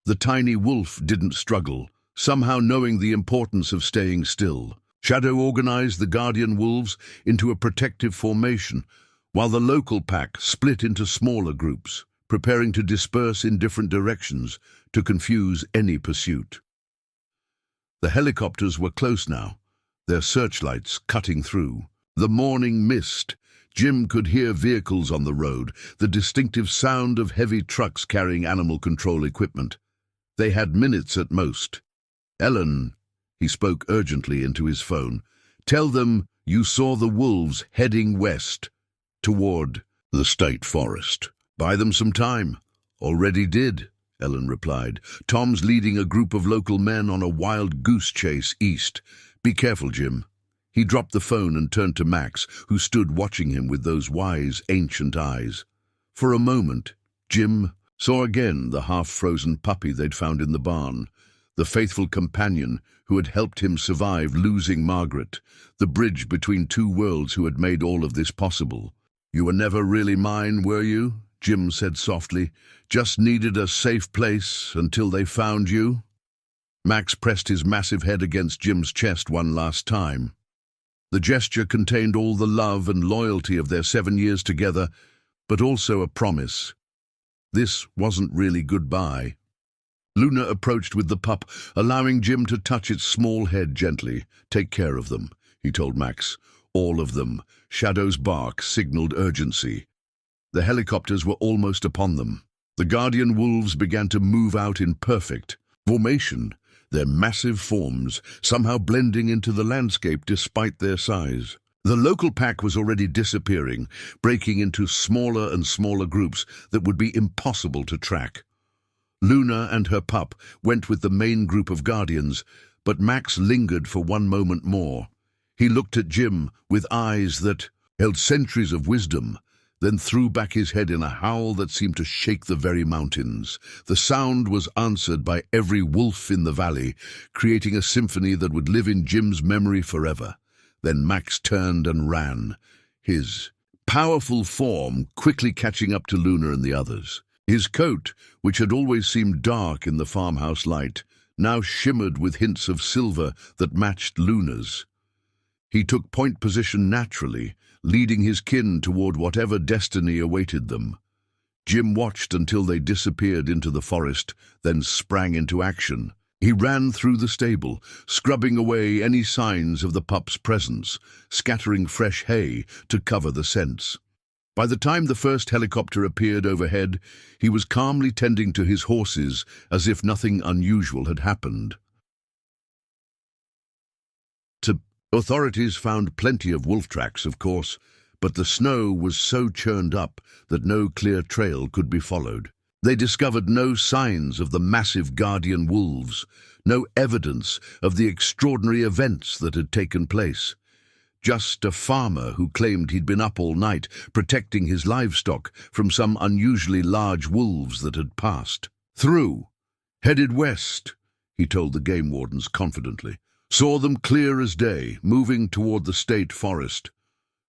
The tiny wolf didn't struggle, somehow knowing the importance of staying still. Shadow organized the Guardian wolves into a protective formation, while the local pack split into smaller groups, preparing to disperse in different directions to confuse any pursuit. The helicopters were close now, their searchlights cutting through. The morning mist. Jim could hear vehicles on the road, the distinctive sound of heavy trucks carrying animal control equipment. They had minutes at most. "Ellen," he spoke urgently into his phone, "tell them you saw the wolves heading west, toward the state forest. Buy them some time." "Already did," Ellen replied. "Tom's leading a group of local men on a wild goose chase east. Be careful, Jim." He dropped the phone and turned to Max, who stood watching him with those wise, ancient eyes. For a moment, Jim saw again the half-frozen puppy they'd found in the barn, the faithful companion who had helped him survive losing Margaret, the bridge between 2 worlds who had made all of this possible. "You were never really mine, were you?" Jim said softly. "Just needed a safe place until they found you?" Max pressed his massive head against Jim's chest one last time. The gesture contained all the love and loyalty of their 7 years together, but also a promise. This wasn't really goodbye. Luna approached with the pup, allowing Jim to touch its small head gently. "Take care of them," he told Max. "All of them." Shadow's bark signaled urgency. The helicopters were almost upon them. The Guardian wolves began to move out in perfect formation, their massive forms somehow blending into the landscape despite their size. The local pack was already disappearing, breaking into smaller and smaller groups that would be impossible to track. Luna and her pup went with the main group of Guardians, but Max lingered for one moment more. He looked at Jim with eyes that held centuries of wisdom, then threw back his head in a howl that seemed to shake the very mountains. The sound was answered by every wolf in the valley, creating a symphony that would live in Jim's memory forever. Then Max turned and ran, his powerful form quickly catching up to Luna and the others. His coat, which had always seemed dark in the farmhouse light, now shimmered with hints of silver that matched Luna's. He took point position naturally, leading his kin toward whatever destiny awaited them. Jim watched until they disappeared into the forest, then sprang into action. He ran through the stable, scrubbing away any signs of the pup's presence, scattering fresh hay to cover the scents. By the time the first helicopter appeared overhead, he was calmly tending to his horses as if nothing unusual had happened. Authorities found plenty of wolf tracks, of course, but the snow was so churned up that no clear trail could be followed. They discovered no signs of the massive guardian wolves, no evidence of the extraordinary events that had taken place. Just a farmer who claimed he'd been up all night protecting his livestock from some unusually large wolves that had passed through. Headed west, he told the game wardens confidently. Saw them clear as day, moving toward the state forest.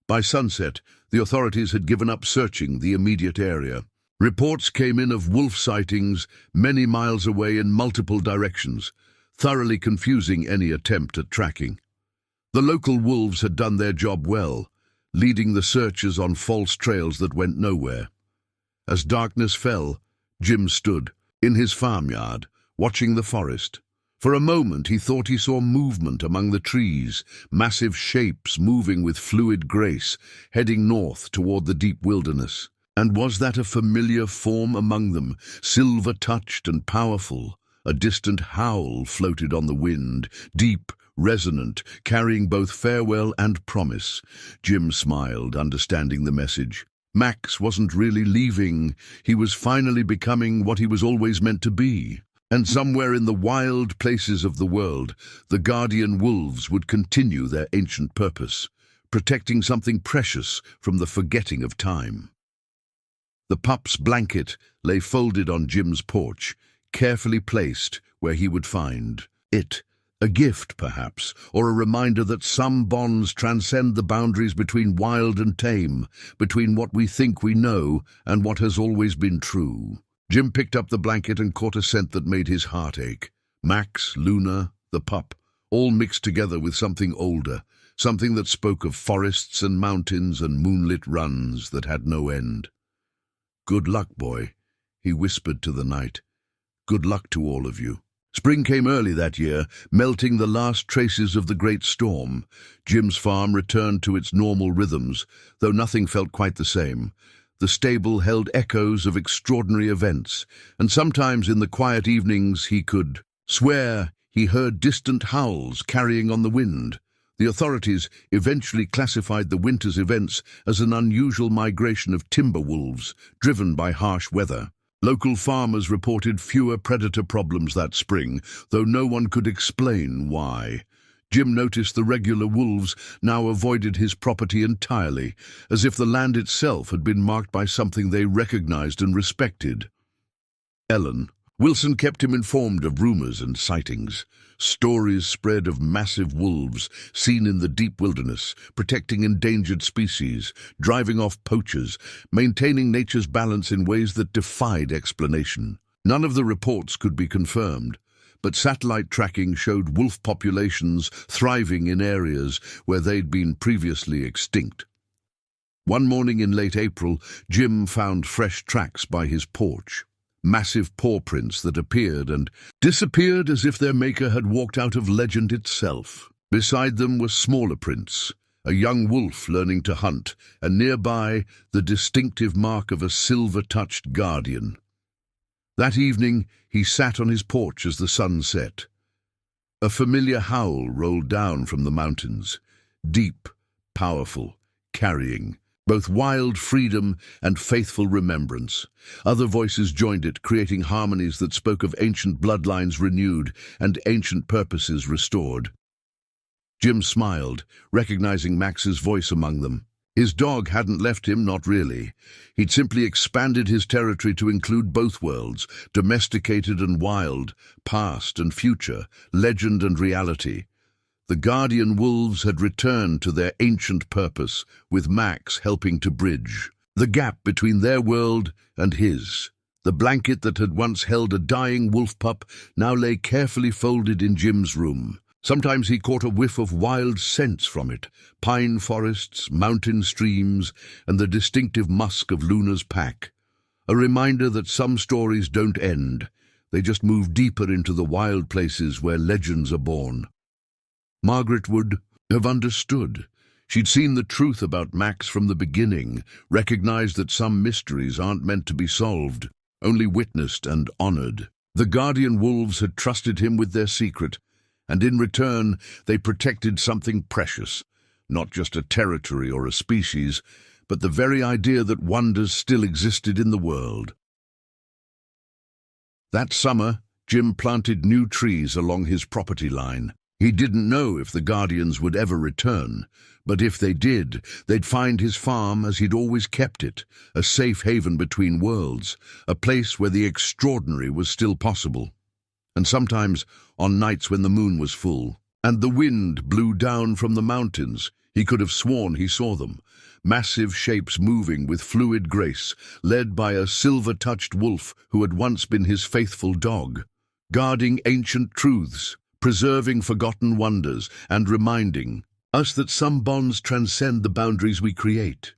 By sunset, the authorities had given up searching the immediate area. Reports came in of wolf sightings many miles away in multiple directions, thoroughly confusing any attempt at tracking. The local wolves had done their job well, leading the searchers on false trails that went nowhere. As darkness fell, Jim stood in his farmyard, watching the forest. For a moment he thought he saw movement among the trees, massive shapes moving with fluid grace, heading north toward the deep wilderness. And was that a familiar form among them, silver-touched and powerful? A distant howl floated on the wind, deep, resonant, carrying both farewell and promise. Jim smiled, understanding the message. Max wasn't really leaving. He was finally becoming what he was always meant to be. And somewhere in the wild places of the world, the guardian wolves would continue their ancient purpose, protecting something precious from the forgetting of time. The pup's blanket lay folded on Jim's porch, carefully placed where he would find it. A gift, perhaps, or a reminder that some bonds transcend the boundaries between wild and tame, between what we think we know and what has always been true. Jim picked up the blanket and caught a scent that made his heart ache. Max, Luna, the pup, all mixed together with something older, something that spoke of forests and mountains and moonlit runs that had no end. "Good luck, boy," he whispered to the night. "Good luck to all of you." Spring came early that year, melting the last traces of the great storm. Jim's farm returned to its normal rhythms, though nothing felt quite the same. The stable held echoes of extraordinary events, and sometimes in the quiet evenings he could swear he heard distant howls carrying on the wind. The authorities eventually classified the winter's events as an unusual migration of timber wolves, driven by harsh weather. Local farmers reported fewer predator problems that spring, though no one could explain why. Jim noticed the regular wolves now avoided his property entirely, as if the land itself had been marked by something they recognized and respected. Wilson kept him informed of rumors and sightings. Stories spread of massive wolves seen in the deep wilderness, protecting endangered species, driving off poachers, maintaining nature's balance in ways that defied explanation. None of the reports could be confirmed, but satellite tracking showed wolf populations thriving in areas where they'd been previously extinct. One morning in late April, Jim found fresh tracks by his porch. Massive paw prints that appeared and disappeared as if their maker had walked out of legend itself. Beside them were smaller prints, a young wolf learning to hunt, and nearby the distinctive mark of a silver-touched guardian. That evening, he sat on his porch as the sun set. A familiar howl rolled down from the mountains, deep, powerful, carrying both wild freedom and faithful remembrance. Other voices joined it, creating harmonies that spoke of ancient bloodlines renewed and ancient purposes restored. Jim smiled, recognizing Max's voice among them. His dog hadn't left him, not really. He'd simply expanded his territory to include both worlds, domesticated and wild, past and future, legend and reality. The guardian wolves had returned to their ancient purpose, with Max helping to bridge the gap between their world and his. The blanket that had once held a dying wolf pup now lay carefully folded in Jim's room. Sometimes he caught a whiff of wild scents from it, pine forests, mountain streams, and the distinctive musk of Luna's pack. A reminder that some stories don't end, They just move deeper into the wild places where legends are born. Margaret would have understood. She'd seen the truth about Max from the beginning, recognized that some mysteries aren't meant to be solved, only witnessed and honored. The Guardian Wolves had trusted him with their secret, and in return they protected something precious, not just a territory or a species, but the very idea that wonders still existed in the world. That summer, Jim planted new trees along his property line. He didn't know if the Guardians would ever return, but if they did, they'd find his farm as he'd always kept it, a safe haven between worlds, a place where the extraordinary was still possible. And sometimes, on nights when the moon was full, and the wind blew down from the mountains, he could have sworn he saw them, massive shapes moving with fluid grace, led by a silver-touched wolf who had once been his faithful dog, guarding ancient truths, preserving forgotten wonders, and reminding us that some bonds transcend the boundaries we create.